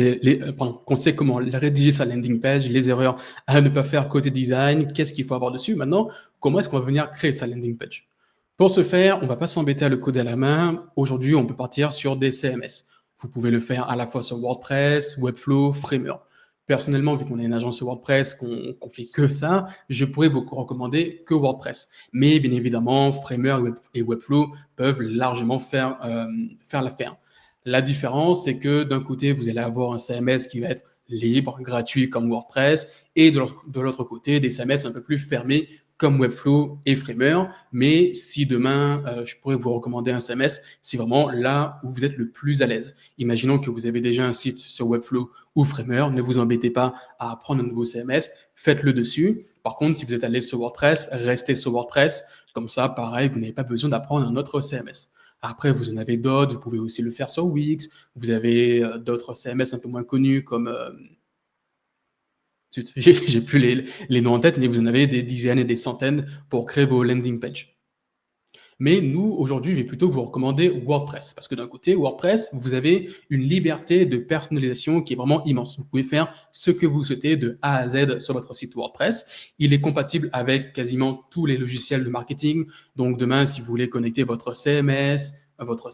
A: qu'on sait comment rédiger sa landing page, les erreurs à ne pas faire côté design, qu'est-ce qu'il faut avoir dessus, maintenant, comment est-ce qu'on va venir créer sa landing page? Pour ce faire, on ne va pas s'embêter à le coder à la main. Aujourd'hui, on peut partir sur des CMS. Vous pouvez le faire à la fois sur WordPress, Webflow, Framer. Personnellement, vu qu'on est une agence WordPress, qu'on fait que ça, je pourrais vous recommander que WordPress. Mais bien évidemment, Framer et Webflow peuvent largement faire l'affaire. La différence, c'est que d'un côté, vous allez avoir un CMS qui va être libre, gratuit comme WordPress, et de l'autre côté, des CMS un peu plus fermés comme Webflow et Framer. Mais si demain, je pourrais vous recommander un CMS, c'est vraiment là où vous êtes le plus à l'aise. Imaginons que vous avez déjà un site sur Webflow ou Framer, ne vous embêtez pas à apprendre un nouveau CMS, faites-le dessus. Par contre, si vous êtes à l'aise sur WordPress, restez sur WordPress. Comme ça, pareil, vous n'avez pas besoin d'apprendre un autre CMS. Après, vous en avez d'autres, vous pouvez aussi le faire sur Wix, vous avez d'autres CMS un peu moins connus comme... j'ai plus les noms en tête, mais vous en avez des dizaines et des centaines pour créer vos landing pages. Mais nous, aujourd'hui, je vais plutôt vous recommander WordPress. Parce que d'un côté, WordPress, vous avez une liberté de personnalisation qui est vraiment immense. Vous pouvez faire ce que vous souhaitez de A à Z sur votre site WordPress. Il est compatible avec quasiment tous les logiciels de marketing. Donc demain, si vous voulez connecter votre CMS, votre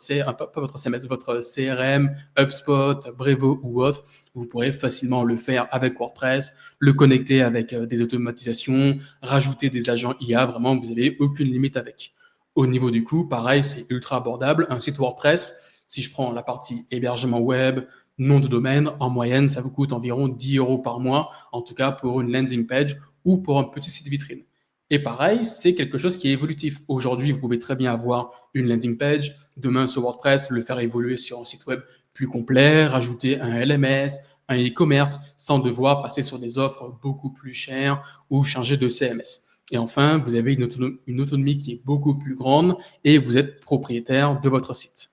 A: CRM, HubSpot, Brevo ou autre, vous pourrez facilement le faire avec WordPress, le connecter avec des automatisations, rajouter des agents IA. Vraiment, vous n'avez aucune limite avec. Au niveau du coût, pareil, c'est ultra abordable. Un site WordPress, si je prends la partie hébergement web, nom de domaine, en moyenne, ça vous coûte environ 10 € par mois, en tout cas pour une landing page ou pour un petit site vitrine. Et pareil, c'est quelque chose qui est évolutif. Aujourd'hui, vous pouvez très bien avoir une landing page, demain sur WordPress, le faire évoluer sur un site web plus complet, rajouter un LMS, un e-commerce, sans devoir passer sur des offres beaucoup plus chères ou changer de CMS. Et enfin, vous avez une autonomie qui est beaucoup plus grande et vous êtes propriétaire de votre site.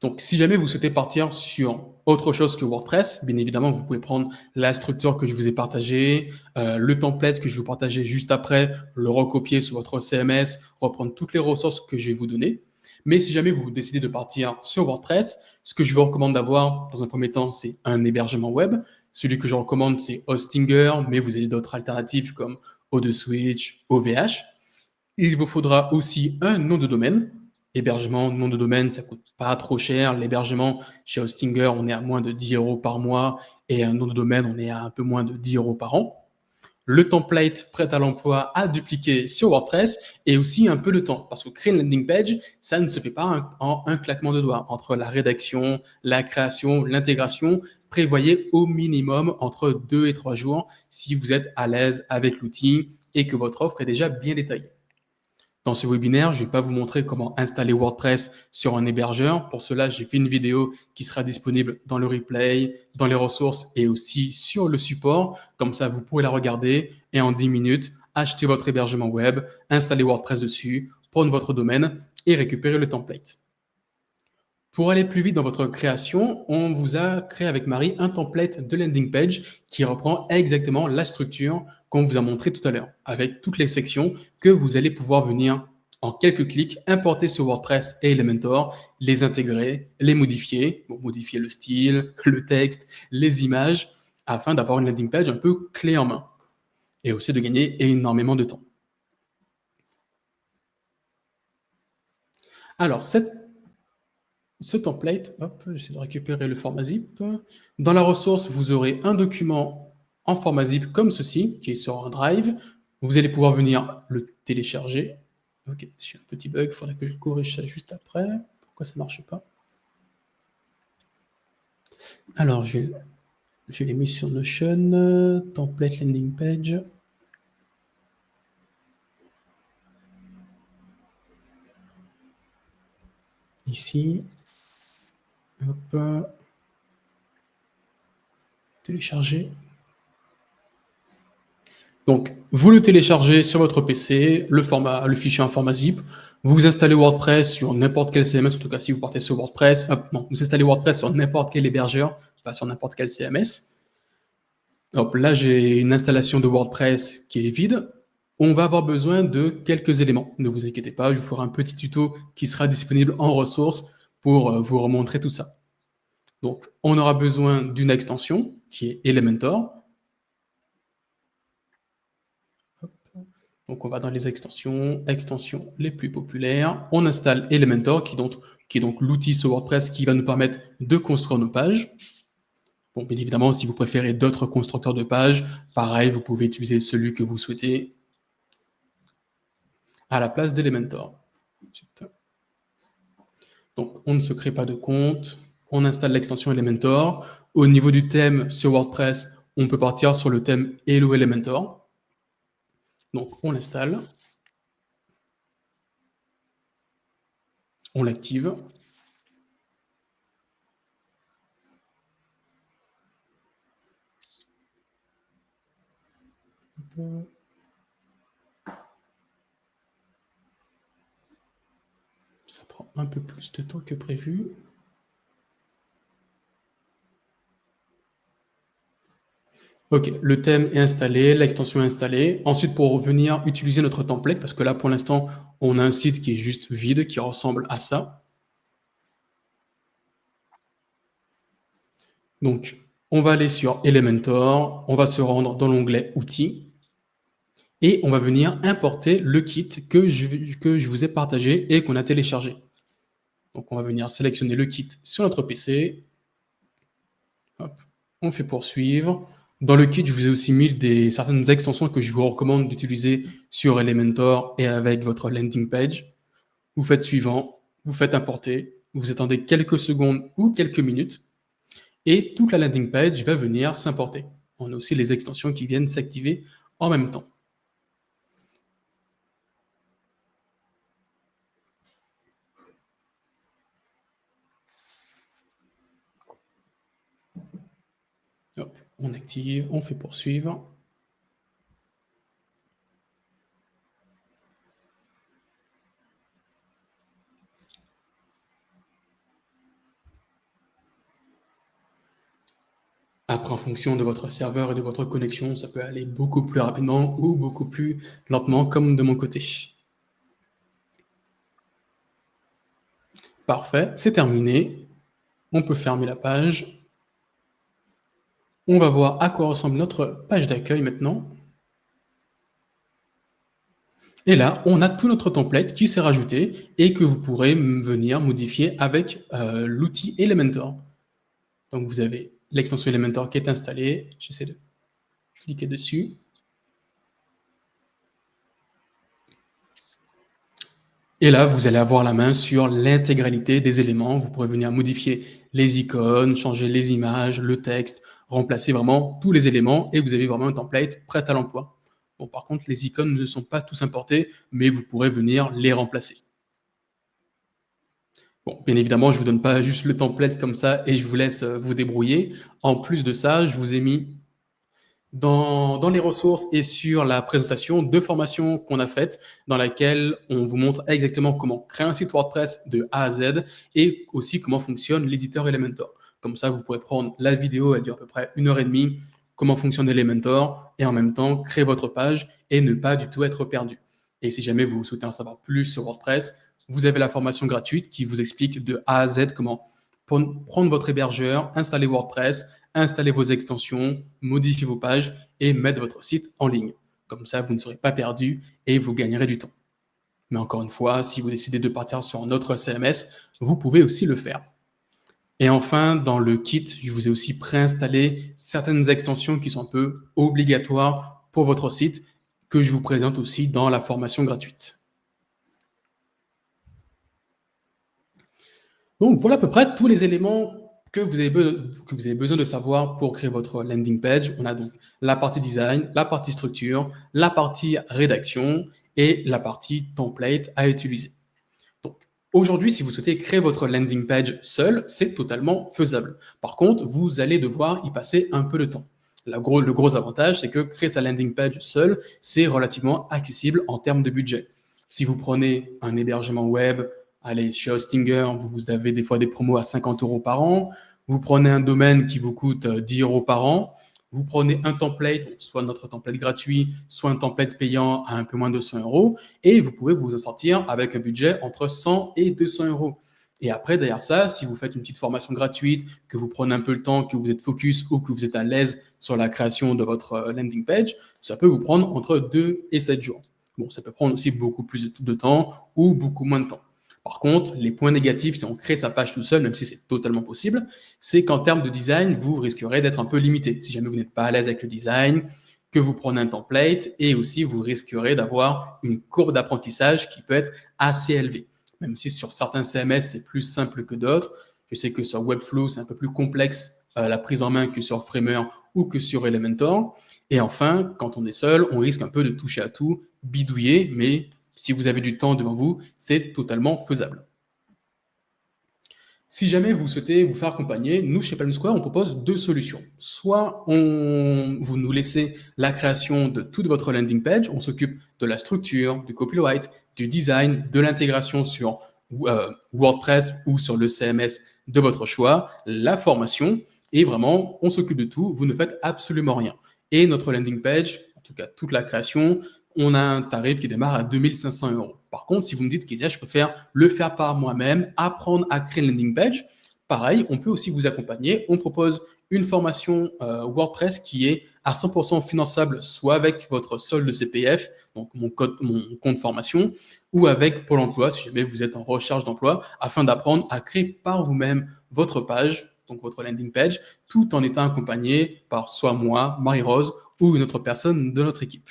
A: Donc, si jamais vous souhaitez partir sur autre chose que WordPress, bien évidemment, vous pouvez prendre la structure que je vous ai partagée, le template que je vais vous partager juste après, le recopier sur votre CMS, reprendre toutes les ressources que je vais vous donner. Mais si jamais vous décidez de partir sur WordPress, ce que je vous recommande d'avoir dans un premier temps, c'est un hébergement web. Celui que je recommande, c'est Hostinger, mais vous avez d'autres alternatives comme ODSwitch, OVH. Il vous faudra aussi un nom de domaine. Hébergement, nom de domaine, ça coûte pas trop cher. L'hébergement chez Hostinger, on est à moins de 10 € par mois et un nom de domaine, on est à un peu moins de 10 € par an. Le template prêt à l'emploi à dupliquer sur WordPress et aussi un peu de temps. Parce que créer une landing page, ça ne se fait pas en un claquement de doigts. Entre la rédaction, la création, l'intégration, prévoyez au minimum entre 2 et 3 jours si vous êtes à l'aise avec l'outil et que votre offre est déjà bien détaillée. Dans ce webinaire, je ne vais pas vous montrer comment installer WordPress sur un hébergeur. Pour cela, j'ai fait une vidéo qui sera disponible dans le replay, dans les ressources et aussi sur le support. Comme ça, vous pourrez la regarder et en 10 minutes, acheter votre hébergement web, installer WordPress dessus, prendre votre domaine et récupérer le template. Pour aller plus vite dans votre création, on vous a créé avec Marie un template de landing page qui reprend exactement la structure qu'on vous a montré tout à l'heure, avec toutes les sections que vous allez pouvoir venir en quelques clics importer sur WordPress et Elementor, les intégrer, les modifier, bon, modifier le style, le texte, les images, afin d'avoir une landing page un peu clé en main et aussi de gagner énormément de temps. Alors, ce template, hop, j'essaie de récupérer le format zip. Dans la ressource, vous aurez un document en format zip comme ceci, qui est sur un drive. Vous allez pouvoir venir le télécharger. Ok, j'ai un petit bug, il faudrait que je corrige ça juste après. Pourquoi ça ne marche pas? Alors, je l'ai mis sur Notion, template landing page. Ici. Hop. Télécharger. Donc, vous le téléchargez sur votre PC, le fichier en format zip. Vous installez WordPress sur n'importe quel CMS, en tout cas si vous partez sur WordPress. Vous installez WordPress sur n'importe quel hébergeur, pas sur n'importe quel CMS. Hop, là, j'ai une installation de WordPress qui est vide. On va avoir besoin de quelques éléments. Ne vous inquiétez pas, je vous ferai un petit tuto qui sera disponible en ressources pour vous remontrer tout ça. Donc, on aura besoin d'une extension qui est Elementor. Donc, on va dans les extensions les plus populaires. On installe Elementor, qui est donc l'outil sur WordPress qui va nous permettre de construire nos pages. Bon, bien évidemment, si vous préférez d'autres constructeurs de pages, pareil, vous pouvez utiliser celui que vous souhaitez à la place d'Elementor. Donc, on ne se crée pas de compte. On installe l'extension Elementor. Au niveau du thème sur WordPress, on peut partir sur le thème Hello Elementor. Donc, on l'installe. On l'active. Ça prend un peu plus de temps que prévu. Ok, le thème est installé, l'extension est installée. Ensuite, pour venir utiliser notre template, parce que là, pour l'instant, on a un site qui est juste vide, qui ressemble à ça. Donc, on va aller sur Elementor, on va se rendre dans l'onglet Outils, et on va venir importer le kit que je vous ai partagé et qu'on a téléchargé. Donc, on va venir sélectionner le kit sur notre PC. Hop, on fait poursuivre. Dans le kit, je vous ai aussi mis certaines extensions que je vous recommande d'utiliser sur Elementor et avec votre landing page. Vous faites suivant, vous faites importer, vous attendez quelques secondes ou quelques minutes et toute la landing page va venir s'importer. On a aussi les extensions qui viennent s'activer en même temps. Hop, on active, on fait poursuivre. Après, en fonction de votre serveur et de votre connexion, ça peut aller beaucoup plus rapidement ou beaucoup plus lentement, comme de mon côté. Parfait, c'est terminé. On peut fermer la page. On va voir à quoi ressemble notre page d'accueil maintenant. Et là, on a tout notre template qui s'est rajouté et que vous pourrez venir modifier avec l'outil Elementor. Donc, vous avez l'extension Elementor qui est installée. J'essaie de cliquer dessus. Et là, vous allez avoir la main sur l'intégralité des éléments. Vous pourrez venir modifier les icônes, changer les images, le texte, remplacer vraiment tous les éléments et vous avez vraiment un template prêt à l'emploi. Bon, par contre, les icônes ne sont pas tous importés, mais vous pourrez venir les remplacer. Bon, bien évidemment, je ne vous donne pas juste le template comme ça et je vous laisse vous débrouiller. En plus de ça, je vous ai mis Dans les ressources et sur la présentation de formation qu'on a faite, dans laquelle on vous montre exactement comment créer un site WordPress de A à Z et aussi comment fonctionne l'éditeur Elementor. Comme ça, vous pourrez prendre la vidéo, elle dure à peu près 1 h 30, comment fonctionne Elementor et en même temps créer votre page et ne pas du tout être perdu. Et si jamais vous souhaitez en savoir plus sur WordPress, vous avez la formation gratuite qui vous explique de A à Z comment prendre votre hébergeur, installer WordPress, installer vos extensions, modifier vos pages et mettre votre site en ligne. Comme ça, vous ne serez pas perdu et vous gagnerez du temps. Mais encore une fois, si vous décidez de partir sur un autre CMS, vous pouvez aussi le faire. Et enfin, dans le kit, je vous ai aussi préinstallé certaines extensions qui sont un peu obligatoires pour votre site, que je vous présente aussi dans la formation gratuite. Donc voilà à peu près tous les éléments que vous avez besoin de savoir pour créer votre landing page. On a donc la partie design, la partie structure, la partie rédaction et la partie template à utiliser. Donc aujourd'hui, si vous souhaitez créer votre landing page seul, c'est totalement faisable. Par contre, vous allez devoir y passer un peu de temps. Le gros avantage, c'est que créer sa landing page seul, c'est relativement accessible en termes de budget. Si vous prenez un hébergement web, allez, chez Hostinger, vous avez des fois des promos à 50 € par an. Vous prenez un domaine qui vous coûte 10 € par an. Vous prenez un template, soit notre template gratuit, soit un template payant à un peu moins de 100 €, et vous pouvez vous en sortir avec un budget entre 100 et 200 €. Et après, derrière ça, si vous faites une petite formation gratuite, que vous prenez un peu le temps, que vous êtes focus ou que vous êtes à l'aise sur la création de votre landing page, ça peut vous prendre entre 2 et 7 jours. Bon, ça peut prendre aussi beaucoup plus de temps ou beaucoup moins de temps. Par contre, les points négatifs, si on crée sa page tout seul, même si c'est totalement possible, c'est qu'en termes de design, vous risquerez d'être un peu limité. Si jamais vous n'êtes pas à l'aise avec le design, que vous prenez un template, et aussi vous risquerez d'avoir une courbe d'apprentissage qui peut être assez élevée. Même si sur certains CMS, c'est plus simple que d'autres. Je sais que sur Webflow, c'est un peu plus complexe la prise en main que sur Framer ou que sur Elementor. Et enfin, quand on est seul, on risque un peu de toucher à tout, bidouiller, mais si vous avez du temps devant vous, c'est totalement faisable. Si jamais vous souhaitez vous faire accompagner, nous, chez Palm Square, on propose 2 solutions. Soit vous nous laissez la création de toute votre landing page, on s'occupe de la structure, du copyright, du design, de l'intégration sur WordPress ou sur le CMS de votre choix, la formation, et vraiment, on s'occupe de tout, vous ne faites absolument rien. Et notre landing page, en tout cas toute la création, on a un tarif qui démarre à 2500 €. Par contre, si vous me dites qu'Isia, je préfère le faire par moi-même, apprendre à créer une landing page, pareil, on peut aussi vous accompagner. On propose une formation WordPress qui est à 100% finançable, soit avec votre solde CPF, donc mon compte formation, ou avec Pôle emploi, si jamais vous êtes en recherche d'emploi, afin d'apprendre à créer par vous-même votre page, donc votre landing page, tout en étant accompagné par soit moi, Marie-Rose, ou une autre personne de notre équipe.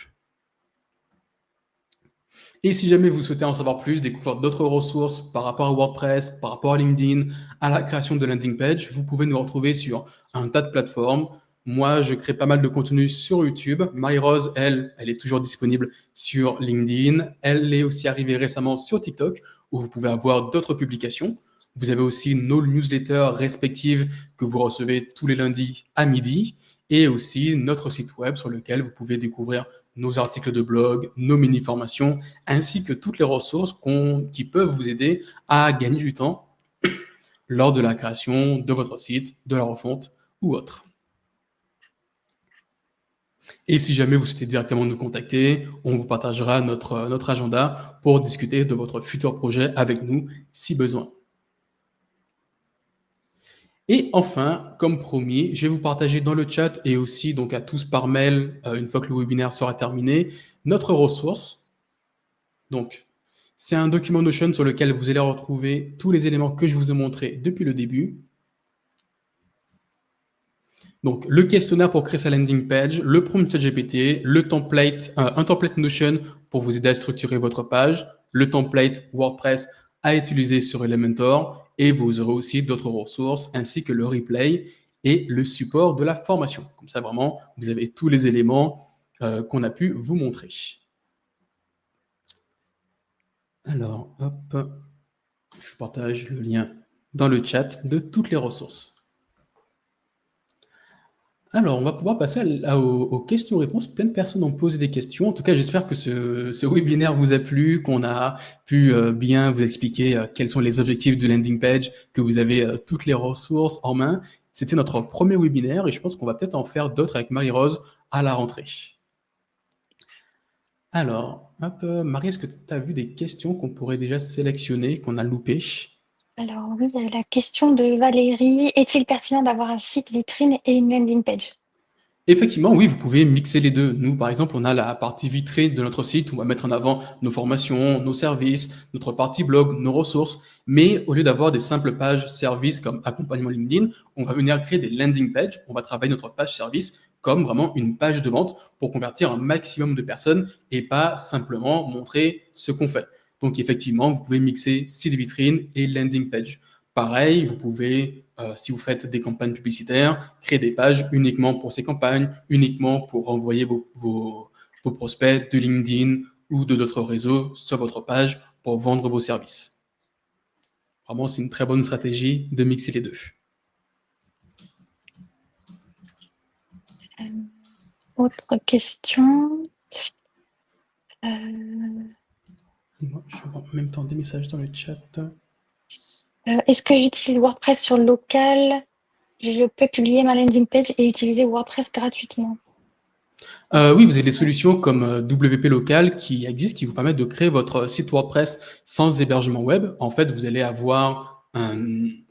A: Et si jamais vous souhaitez en savoir plus, découvrir d'autres ressources par rapport à WordPress, par rapport à LinkedIn, à la création de landing page, vous pouvez nous retrouver sur un tas de plateformes. Moi, je crée pas mal de contenu sur YouTube. Marie-Rose, elle est toujours disponible sur LinkedIn. Elle est aussi arrivée récemment sur TikTok, où vous pouvez avoir d'autres publications. Vous avez aussi nos newsletters respectives que vous recevez tous les lundis à midi, et aussi notre site web sur lequel vous pouvez découvrir nos articles de blog, nos mini-formations, ainsi que toutes les ressources qui peuvent vous aider à gagner du temps lors de la création de votre site, de la refonte ou autre. Et si jamais vous souhaitez directement nous contacter, on vous partagera notre agenda pour discuter de votre futur projet avec nous si besoin. Et enfin, comme promis, je vais vous partager dans le chat et aussi donc à tous par mail, une fois que le webinaire sera terminé, notre ressource. Donc, c'est un document Notion sur lequel vous allez retrouver tous les éléments que je vous ai montrés depuis le début. Donc, le questionnaire pour créer sa landing page, le prompt ChatGPT, un template Notion pour vous aider à structurer votre page, le template WordPress à utiliser sur Elementor, et vous aurez aussi d'autres ressources ainsi que le replay et le support de la formation. Comme ça, vraiment, vous avez tous les éléments qu'on a pu vous montrer. Alors, hop, je partage le lien dans le chat de toutes les ressources. Alors, on va pouvoir passer aux questions-réponses. Plein de personnes ont posé des questions. En tout cas, j'espère que ce webinaire vous a plu, qu'on a pu bien vous expliquer quels sont les objectifs du landing page, que vous avez toutes les ressources en main. C'était notre premier webinaire et je pense qu'on va peut-être en faire d'autres avec Marie-Rose à la rentrée. Alors, hop, Marie, est-ce que tu as vu des questions qu'on pourrait déjà sélectionner, qu'on a loupées?
B: Alors oui, il y a la question de Valérie. Est-il pertinent d'avoir un site vitrine et une landing page?
A: Effectivement, oui, vous pouvez mixer les deux. Nous, par exemple, on a la partie vitrine de notre site, on va mettre en avant nos formations, nos services, notre partie blog, nos ressources. Mais au lieu d'avoir des simples pages services comme accompagnement LinkedIn, on va venir créer des landing pages. On va travailler notre page service comme vraiment une page de vente pour convertir un maximum de personnes et pas simplement montrer ce qu'on fait. Donc, effectivement, vous pouvez mixer site vitrine et landing page. Pareil, vous pouvez, si vous faites des campagnes publicitaires, créer des pages uniquement pour ces campagnes, uniquement pour envoyer vos prospects de LinkedIn ou de d'autres réseaux sur votre page pour vendre vos services. Vraiment, c'est une très bonne stratégie de mixer les deux.
B: Autre question.
A: Dis-moi, je vois en même temps des messages dans le chat.
B: Est-ce que j'utilise WordPress sur local? Je peux publier ma landing page et utiliser WordPress gratuitement.
A: Oui, vous avez des solutions comme WP Local qui existent, qui vous permettent de créer votre site WordPress sans hébergement web. En fait, vous allez avoir un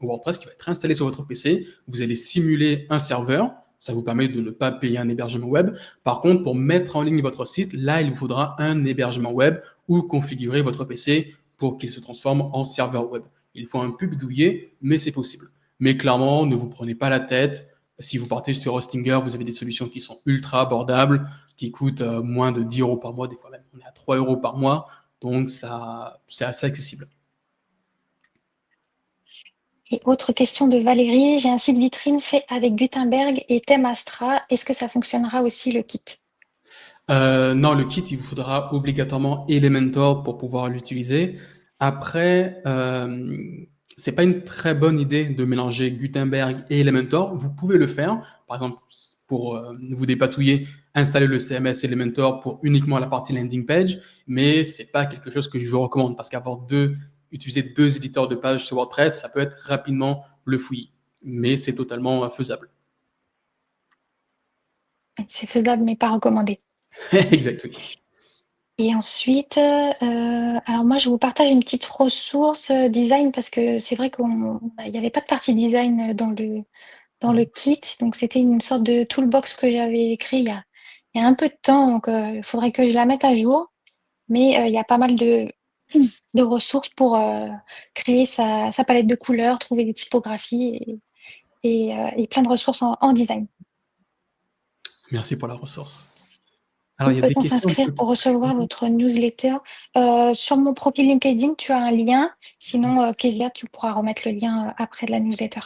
A: WordPress qui va être installé sur votre PC. Vous allez simuler un serveur. Ça vous permet de ne pas payer un hébergement web. Par contre, pour mettre en ligne votre site, là, il vous faudra un hébergement web ou configurer votre PC pour qu'il se transforme en serveur web. Il faut un peu bidouiller, mais c'est possible. Mais clairement, ne vous prenez pas la tête. Si vous partez sur Hostinger, vous avez des solutions qui sont ultra abordables, qui coûtent moins de 10 euros par mois, des fois même on est à 3 euros par mois, donc ça, c'est assez accessible.
B: Et autre question de Valérie, j'ai un site vitrine fait avec Gutenberg et thème Astra. Est-ce que ça fonctionnera aussi le kit?
A: Non, le kit, il vous faudra obligatoirement Elementor pour pouvoir l'utiliser. Après, c'est pas une très bonne idée de mélanger Gutenberg et Elementor. Vous pouvez le faire, par exemple, pour vous dépatouiller, installer le CMS Elementor pour uniquement la partie landing page, mais c'est pas quelque chose que je vous recommande parce utiliser deux éditeurs de pages sur WordPress, ça peut être rapidement le fouillis, mais c'est totalement faisable.
B: C'est faisable, mais pas recommandé.
A: Exact, oui.
B: Et ensuite, alors moi, je vous partage une petite ressource design parce que c'est vrai qu'il n'y avait pas de partie design dans le kit. Donc, c'était une sorte de toolbox que j'avais écrit il y a un peu de temps. Donc, il faudrait que je la mette à jour. Mais il y a pas mal de ressources pour créer sa palette de couleurs, trouver des typographies et plein de ressources en design.
A: Merci pour la ressource. Alors,
B: Où
A: il y a des
B: peut-on
A: questions un
B: s'inscrire
A: peu.
B: pour recevoir votre newsletter? Sur mon profil LinkedIn, tu as un lien. Sinon, Kezia, tu pourras remettre le lien après de la newsletter.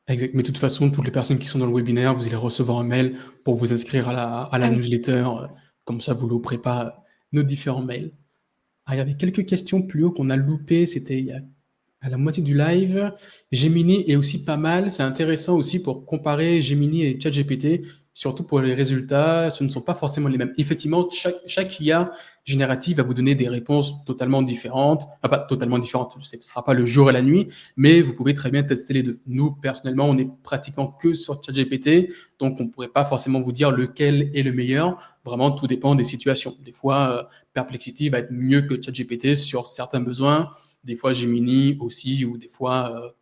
A: Exact. Mais de toute façon, toutes les personnes qui sont dans le webinaire, vous allez recevoir un mail pour vous inscrire à la
B: Ah oui.
A: newsletter. Comme ça, vous ne louperez pas nos différents mails. Ah, il y avait quelques questions plus haut qu'on a loupées. C'était à la moitié du live. Gemini est aussi pas mal. C'est intéressant aussi pour comparer Gemini et ChatGPT, surtout pour les résultats. Ce ne sont pas forcément les mêmes. Effectivement, chaque IA générative va vous donner des réponses totalement différentes. Enfin, pas totalement différentes, ce ne sera pas le jour et la nuit, mais vous pouvez très bien tester les deux. Nous, personnellement, on est pratiquement que sur ChatGPT, donc on ne pourrait pas forcément vous dire lequel est le meilleur. Vraiment, tout dépend des situations. Des fois, Perplexity va être mieux que ChatGPT sur certains besoins. Des fois, Gemini aussi, ou des fois,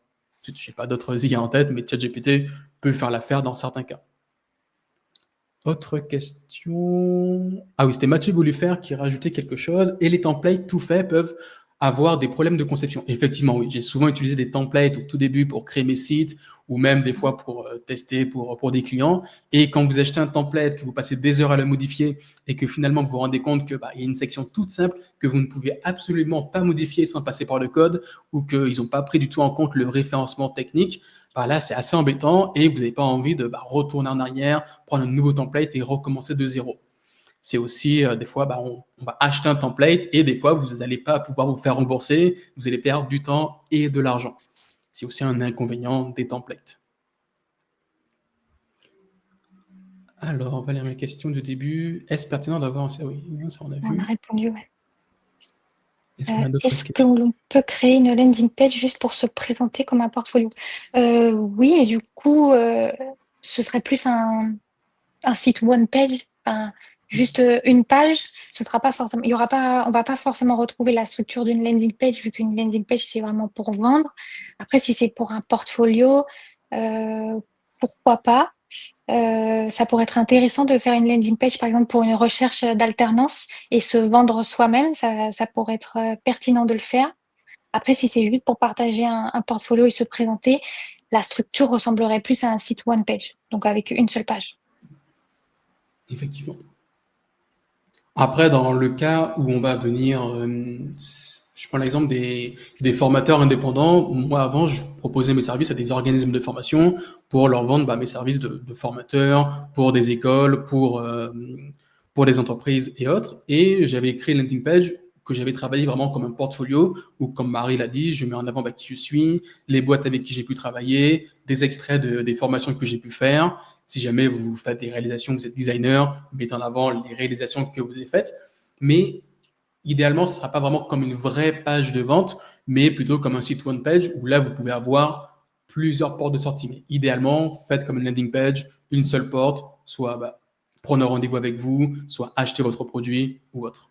A: je n'ai pas d'autres IA en tête, mais ChatGPT peut faire l'affaire dans certains cas. Autre question. Ah oui, c'était Mathieu Boulifer qui rajoutait quelque chose. Et les templates tout faits peuvent avoir des problèmes de conception. Effectivement, oui, j'ai souvent utilisé des templates au tout début pour créer mes sites ou même des fois pour tester pour des clients. Et quand vous achetez un template, que vous passez des heures à le modifier et que finalement vous vous rendez compte qu'il y a une section toute simple que vous ne pouvez absolument pas modifier sans passer par le code ou qu'ils n'ont pas pris du tout en compte le référencement technique, là, c'est assez embêtant et vous n'avez pas envie de retourner en arrière, prendre un nouveau template et recommencer de zéro. C'est aussi, des fois, on va acheter un template et des fois, vous n'allez pas pouvoir vous faire rembourser, vous allez perdre du temps et de l'argent. C'est aussi un inconvénient des templates. Alors, Valérie, ma question du début, est-ce pertinent d'avoir un... Oui, ça on a
B: On a
A: vu.
B: répondu, ouais.
A: Est-ce qu'on a d'autres
B: Est-ce
A: questions?
B: qu'on peut créer une landing page juste pour se présenter comme un portfolio? Oui, et du coup, ce serait plus un site one page, enfin, juste une page. Ce sera pas forcément, il y aura pas, on va pas forcément retrouver la structure d'une landing page vu qu'une landing page c'est vraiment pour vendre. Après, si c'est pour un portfolio, euh, pourquoi pas? Ça pourrait être intéressant de faire une landing page, par exemple, pour une recherche d'alternance et se vendre soi-même. Ça pourrait être pertinent de le faire. Après, si c'est juste pour partager un portfolio et se présenter, la structure ressemblerait plus à un site one page, donc avec une seule page.
A: Effectivement. Après, dans le cas où on va venir, je prends l'exemple des formateurs indépendants. Moi, avant, je proposais mes services à des organismes de formation pour leur vendre mes services de formateur, pour des écoles, pour des entreprises et autres. Et j'avais créé une landing page que j'avais travaillé vraiment comme un portfolio, où, comme Marie l'a dit, je mets en avant qui je suis, les boîtes avec qui j'ai pu travailler, des extraits des formations que j'ai pu faire. Si jamais vous faites des réalisations, vous êtes designer, mettez en avant les réalisations que vous avez faites. Mais idéalement, ce ne sera pas vraiment comme une vraie page de vente, mais plutôt comme un site one page où là, vous pouvez avoir plusieurs portes de sortie. Mais idéalement, faites comme une landing page, une seule porte, soit prenez rendez-vous avec vous, soit achetez votre produit ou autre.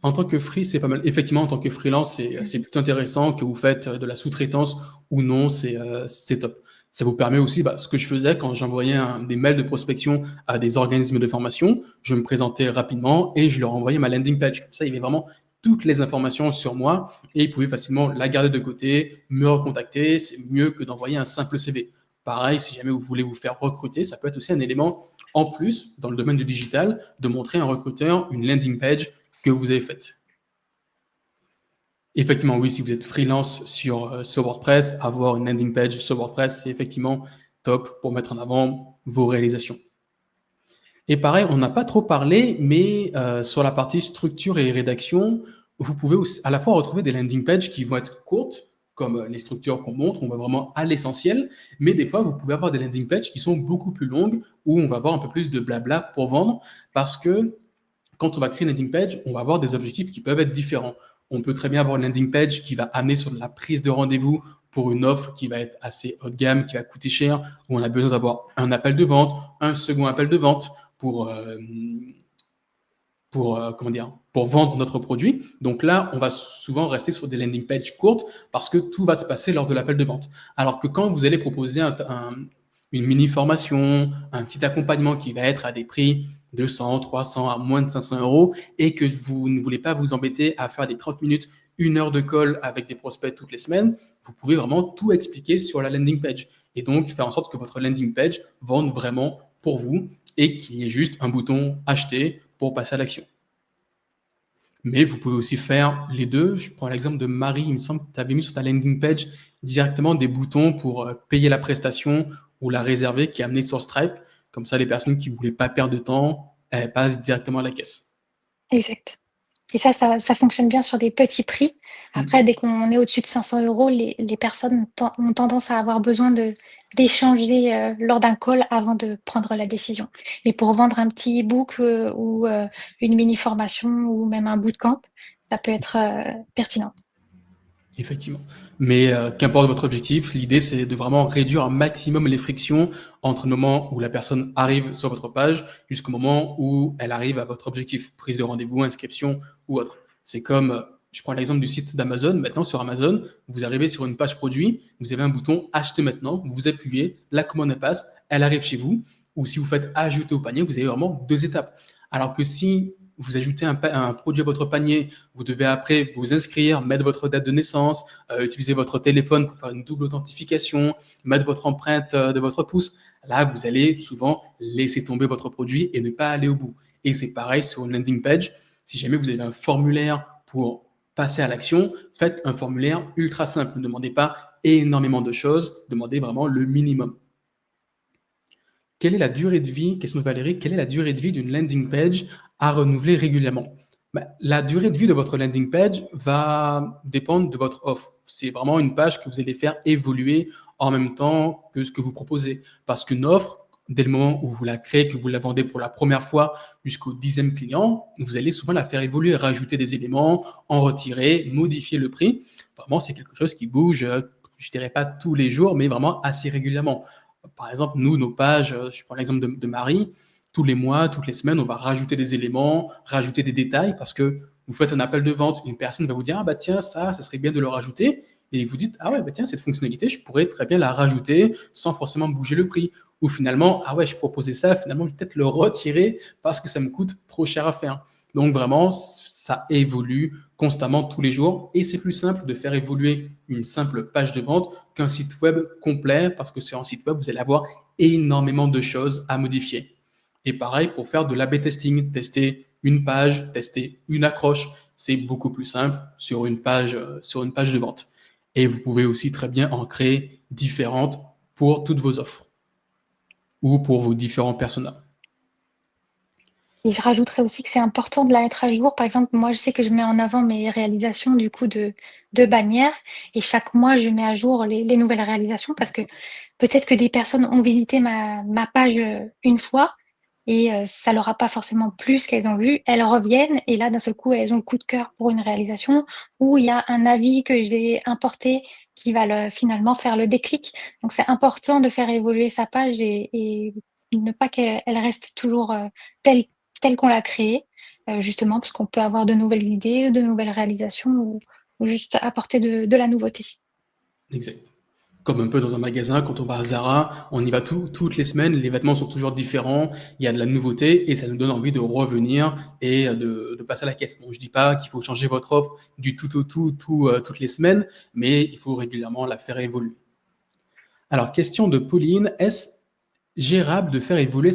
A: En tant que free, c'est pas mal. Effectivement, en tant que freelance, c'est plutôt intéressant que vous faites de la sous-traitance ou non, c'est top. Ça vous permet aussi, ce que je faisais quand j'envoyais des mails de prospection à des organismes de formation, je me présentais rapidement et je leur envoyais ma landing page. Comme ça, il y avait vraiment toutes les informations sur moi et ils pouvaient facilement la garder de côté, me recontacter. C'est mieux que d'envoyer un simple CV. Pareil, si jamais vous voulez vous faire recruter, ça peut être aussi un élément en plus dans le domaine du digital de montrer à un recruteur une landing page que vous avez faite. Effectivement, oui, si vous êtes freelance sur WordPress, avoir une landing page sur WordPress, c'est effectivement top pour mettre en avant vos réalisations. Et pareil, on n'a pas trop parlé, mais sur la partie structure et rédaction, vous pouvez aussi, à la fois retrouver des landing pages qui vont être courtes, comme les structures qu'on montre, on va vraiment à l'essentiel, mais des fois, vous pouvez avoir des landing pages qui sont beaucoup plus longues, où on va avoir un peu plus de blabla pour vendre, parce que quand on va créer une landing page, on va avoir des objectifs qui peuvent être différents. On peut très bien avoir une landing page qui va amener sur de la prise de rendez-vous pour une offre qui va être assez haut de gamme, qui va coûter cher, où on a besoin d'avoir un appel de vente, un second appel de vente pour vendre notre produit. Donc là, on va souvent rester sur des landing pages courtes parce que tout va se passer lors de l'appel de vente. Alors que quand vous allez proposer une mini formation, un petit accompagnement qui va être à des prix 200, 300, à moins de 500 euros et que vous ne voulez pas vous embêter à faire des 30 minutes, une heure de call avec des prospects toutes les semaines, vous pouvez vraiment tout expliquer sur la landing page et donc faire en sorte que votre landing page vende vraiment pour vous et qu'il y ait juste un bouton acheter pour passer à l'action. Mais vous pouvez aussi faire les deux. Je prends l'exemple de Marie. Il me semble que tu avais mis sur ta landing page directement des boutons pour payer la prestation ou la réserver qui est amenée sur Stripe. Comme ça, les personnes qui ne voulaient pas perdre de temps, elles passent directement à la caisse.
B: Exact. Et ça fonctionne bien sur des petits prix. Après, dès qu'on est au-dessus de 500 euros, les personnes ont tendance à avoir besoin d'échanger lors d'un call avant de prendre la décision. Mais pour vendre un petit e-book ou une mini-formation ou même un bootcamp, ça peut être pertinent.
A: Effectivement. Mais qu'importe votre objectif, l'idée c'est de vraiment réduire un maximum les frictions entre le moment où la personne arrive sur votre page jusqu'au moment où elle arrive à votre objectif, prise de rendez-vous, inscription ou autre. C'est comme, je prends l'exemple du site d'Amazon. Maintenant sur Amazon, vous arrivez sur une page produit, vous avez un bouton acheter maintenant, vous appuyez, la commande passe, elle arrive chez vous. Ou si vous faites ajouter au panier, vous avez vraiment deux étapes. Alors que si vous ajoutez un produit à votre panier, vous devez après vous inscrire, mettre votre date de naissance, utiliser votre téléphone pour faire une double authentification, mettre votre empreinte de votre pouce. Là, vous allez souvent laisser tomber votre produit et ne pas aller au bout. Et c'est pareil sur une landing page. Si jamais vous avez un formulaire pour passer à l'action, faites un formulaire ultra simple. Ne demandez pas énormément de choses, demandez vraiment le minimum. Quelle est la durée de vie, question de Valérie, quelle est la durée de vie d'une landing page à renouveler régulièrement? La durée de vie de votre landing page va dépendre de votre offre. C'est vraiment une page que vous allez faire évoluer en même temps que ce que vous proposez. Parce qu'une offre, dès le moment où vous la créez, que vous la vendez pour la première fois jusqu'au 10e client, vous allez souvent la faire évoluer, rajouter des éléments, en retirer, modifier le prix. Vraiment, c'est quelque chose qui bouge, je dirais pas tous les jours, mais vraiment assez régulièrement. Par exemple, nous, nos pages, je prends l'exemple de Marie, tous les mois, toutes les semaines, on va rajouter des éléments, rajouter des détails parce que vous faites un appel de vente, une personne va vous dire, ah bah tiens, ça serait bien de le rajouter. Et vous dites, ah ouais, bah tiens, cette fonctionnalité, je pourrais très bien la rajouter sans forcément bouger le prix. Ou finalement, ah ouais, je proposais ça, finalement, je vais peut-être le retirer parce que ça me coûte trop cher à faire. Donc vraiment, ça évolue constamment tous les jours et c'est plus simple de faire évoluer une simple page de vente qu'un site web complet parce que sur un site web, vous allez avoir énormément de choses à modifier. Et pareil pour faire de l'A/B testing, tester une page, tester une accroche, c'est beaucoup plus simple sur une page de vente. Et vous pouvez aussi très bien en créer différentes pour toutes vos offres ou pour vos différents personas.
B: Et je rajouterais aussi que c'est important de la mettre à jour. Par exemple, moi, je sais que je mets en avant mes réalisations du coup de bannières et chaque mois, je mets à jour les nouvelles réalisations parce que peut-être que des personnes ont visité ma page une fois et ça leur a pas forcément plu ce qu'elles ont vu. Elles reviennent et là, d'un seul coup, elles ont le coup de cœur pour une réalisation ou il y a un avis que je vais importer qui va finalement faire le déclic. Donc, c'est important de faire évoluer sa page et ne pas qu'elle reste toujours telle qu'on l'a créée, justement parce qu'on peut avoir de nouvelles idées, de nouvelles réalisations ou juste apporter de la nouveauté.
A: Exact. Comme un peu dans un magasin, quand on va à Zara, on y va toutes les semaines, les vêtements sont toujours différents, il y a de la nouveauté et ça nous donne envie de revenir et de passer à la caisse. Bon, je dis pas qu'il faut changer votre offre du tout au tout toutes les semaines, mais il faut régulièrement la faire évoluer. Alors, question de Pauline, est-ce gérable de faire évoluer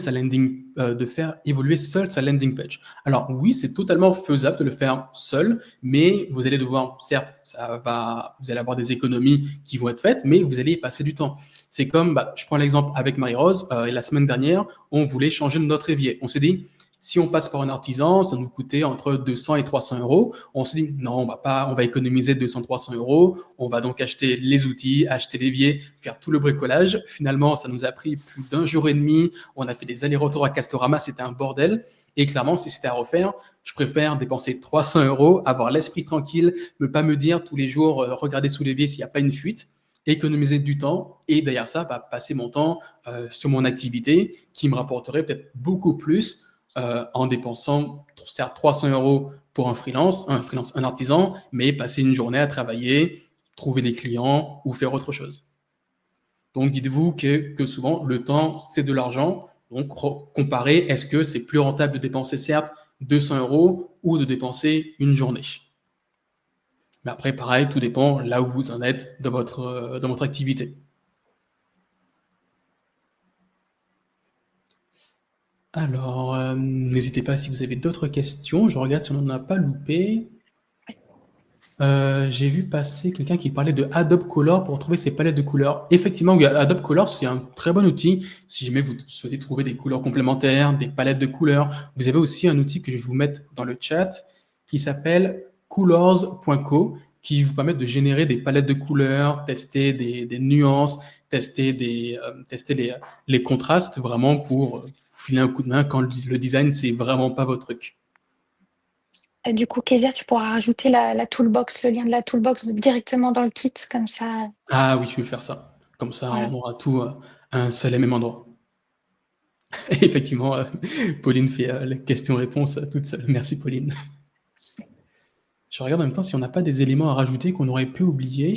A: de faire évoluer seul sa landing page? Alors oui, c'est totalement faisable de le faire seul, mais vous allez devoir, certes, vous allez avoir des économies qui vont être faites, mais vous allez y passer du temps. C'est comme, je prends l'exemple avec Marie-Rose, et la semaine dernière, on voulait changer notre évier. On s'est dit, si on passe par un artisan, ça nous coûtait entre 200 et 300 euros. On s'est dit, non, on va économiser 200, 300 euros. On va donc acheter les outils, acheter l'évier, faire tout le bricolage. Finalement, ça nous a pris plus d'un jour et demi. On a fait des allers-retours à Castorama. C'était un bordel. Et clairement, si c'était à refaire, je préfère dépenser 300 euros, avoir l'esprit tranquille, ne pas me dire tous les jours, regarder sous l'évier s'il n'y a pas une fuite, économiser du temps et derrière ça, passer mon temps sur mon activité qui me rapporterait peut-être beaucoup plus en dépensant certes 300 euros pour un artisan, mais passer une journée à travailler, trouver des clients ou faire autre chose. Donc dites-vous que souvent le temps c'est de l'argent. Donc comparez, est-ce que c'est plus rentable de dépenser certes 200 euros ou de dépenser une journée? Mais après, pareil, tout dépend là où vous en êtes dans votre activité. Alors, n'hésitez pas si vous avez d'autres questions. Je regarde si on n'en a pas loupé. J'ai vu passer quelqu'un qui parlait de Adobe Color pour trouver ses palettes de couleurs. Effectivement, oui, Adobe Color, c'est un très bon outil si jamais vous souhaitez trouver des couleurs complémentaires, des palettes de couleurs. Vous avez aussi un outil que je vais vous mettre dans le chat qui s'appelle colors.co qui vous permet de générer des palettes de couleurs, tester des nuances, tester les contrastes vraiment pour vous filer un coup de main quand le design, c'est vraiment pas votre truc.
B: Du coup, Kezia, tu pourras rajouter la toolbox, le lien de la toolbox directement dans le kit, comme ça.
A: Ah oui, je vais faire ça. Comme ça,
B: Voilà.
A: on aura tout à un seul et même endroit. Effectivement, Pauline fait la question-réponse toute seule. Merci, Pauline. Je regarde en même temps si on n'a pas des éléments à rajouter qu'on aurait pu oublier.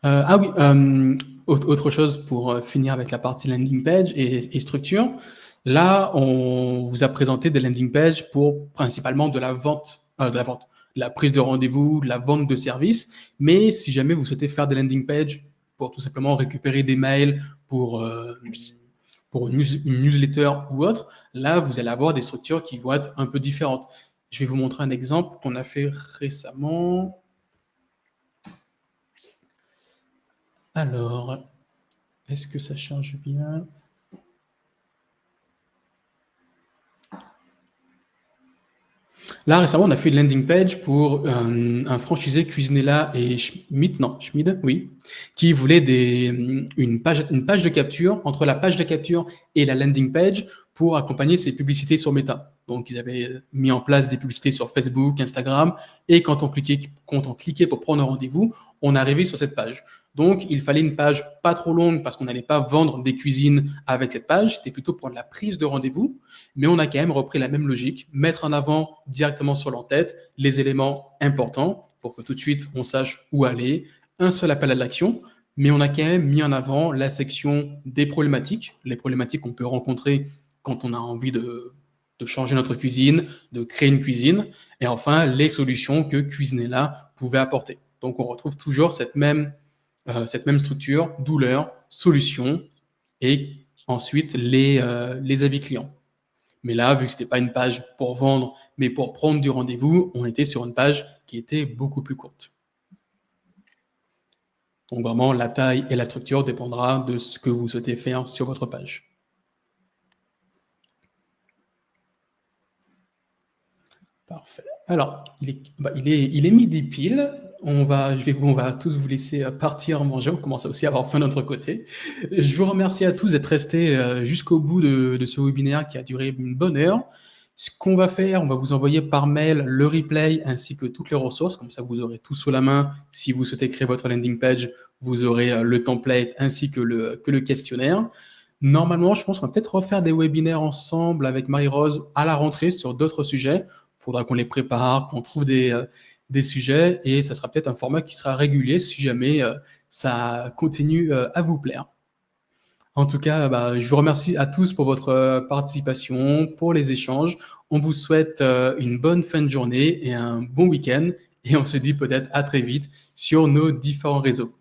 A: Ah oui, autre chose pour finir avec la partie landing page et structure. Là, on vous a présenté des landing pages pour principalement de la vente, de la prise de rendez-vous, de la vente de services. Mais si jamais vous souhaitez faire des landing pages pour tout simplement récupérer des mails, pour, euh,
B: Oui.
A: pour une newsletter ou autre, là, vous allez avoir des structures qui vont être un peu différentes. Je vais vous montrer un exemple qu'on a fait récemment. Alors, est-ce que ça charge bien? Là, récemment, on a fait une landing page pour un franchisé Cuisinella et Schmid, oui, qui voulait une page de capture, entre la page de capture et la landing page, pour accompagner ses publicités sur Meta. Donc, ils avaient mis en place des publicités sur Facebook, Instagram, et quand on cliquait pour prendre un rendez-vous, on arrivait sur cette page. Donc, il fallait une page pas trop longue parce qu'on n'allait pas vendre des cuisines avec cette page. C'était plutôt pour la prise de rendez-vous. Mais on a quand même repris la même logique, mettre en avant directement sur l'entête les éléments importants pour que tout de suite on sache où aller, un seul appel à l'action, mais on a quand même mis en avant la section des problématiques, les problématiques qu'on peut rencontrer quand on a envie de changer notre cuisine, de créer une cuisine, et enfin les solutions que Cuisinella pouvait apporter. Donc on retrouve toujours cette même structure, douleur, solution, et ensuite les avis clients. Mais là, vu que c'était pas une page pour vendre, mais pour prendre du rendez-vous, on était sur une page qui était beaucoup plus courte. Donc vraiment, la taille et la structure dépendra de ce que vous souhaitez faire sur votre page. Parfait. Alors, il est midi pile. On va tous vous laisser partir manger. On commence aussi à avoir faim de notre côté. Je vous remercie à tous d'être restés jusqu'au bout de ce webinaire qui a duré une bonne heure. Ce qu'on va faire, on va vous envoyer par mail le replay ainsi que toutes les ressources. Comme ça, vous aurez tout sous la main. Si vous souhaitez créer votre landing page, vous aurez le template ainsi que le questionnaire. Normalement, je pense qu'on va peut-être refaire des webinaires ensemble avec Marie-Rose à la rentrée sur d'autres sujets. Il faudra qu'on les prépare, qu'on trouve des sujets, et ça sera peut-être un format qui sera régulier si jamais ça continue à vous plaire. En tout cas, je vous remercie à tous pour votre participation, pour les échanges. On vous souhaite une bonne fin de journée et un bon week-end, et on se dit peut-être à très vite sur nos différents réseaux.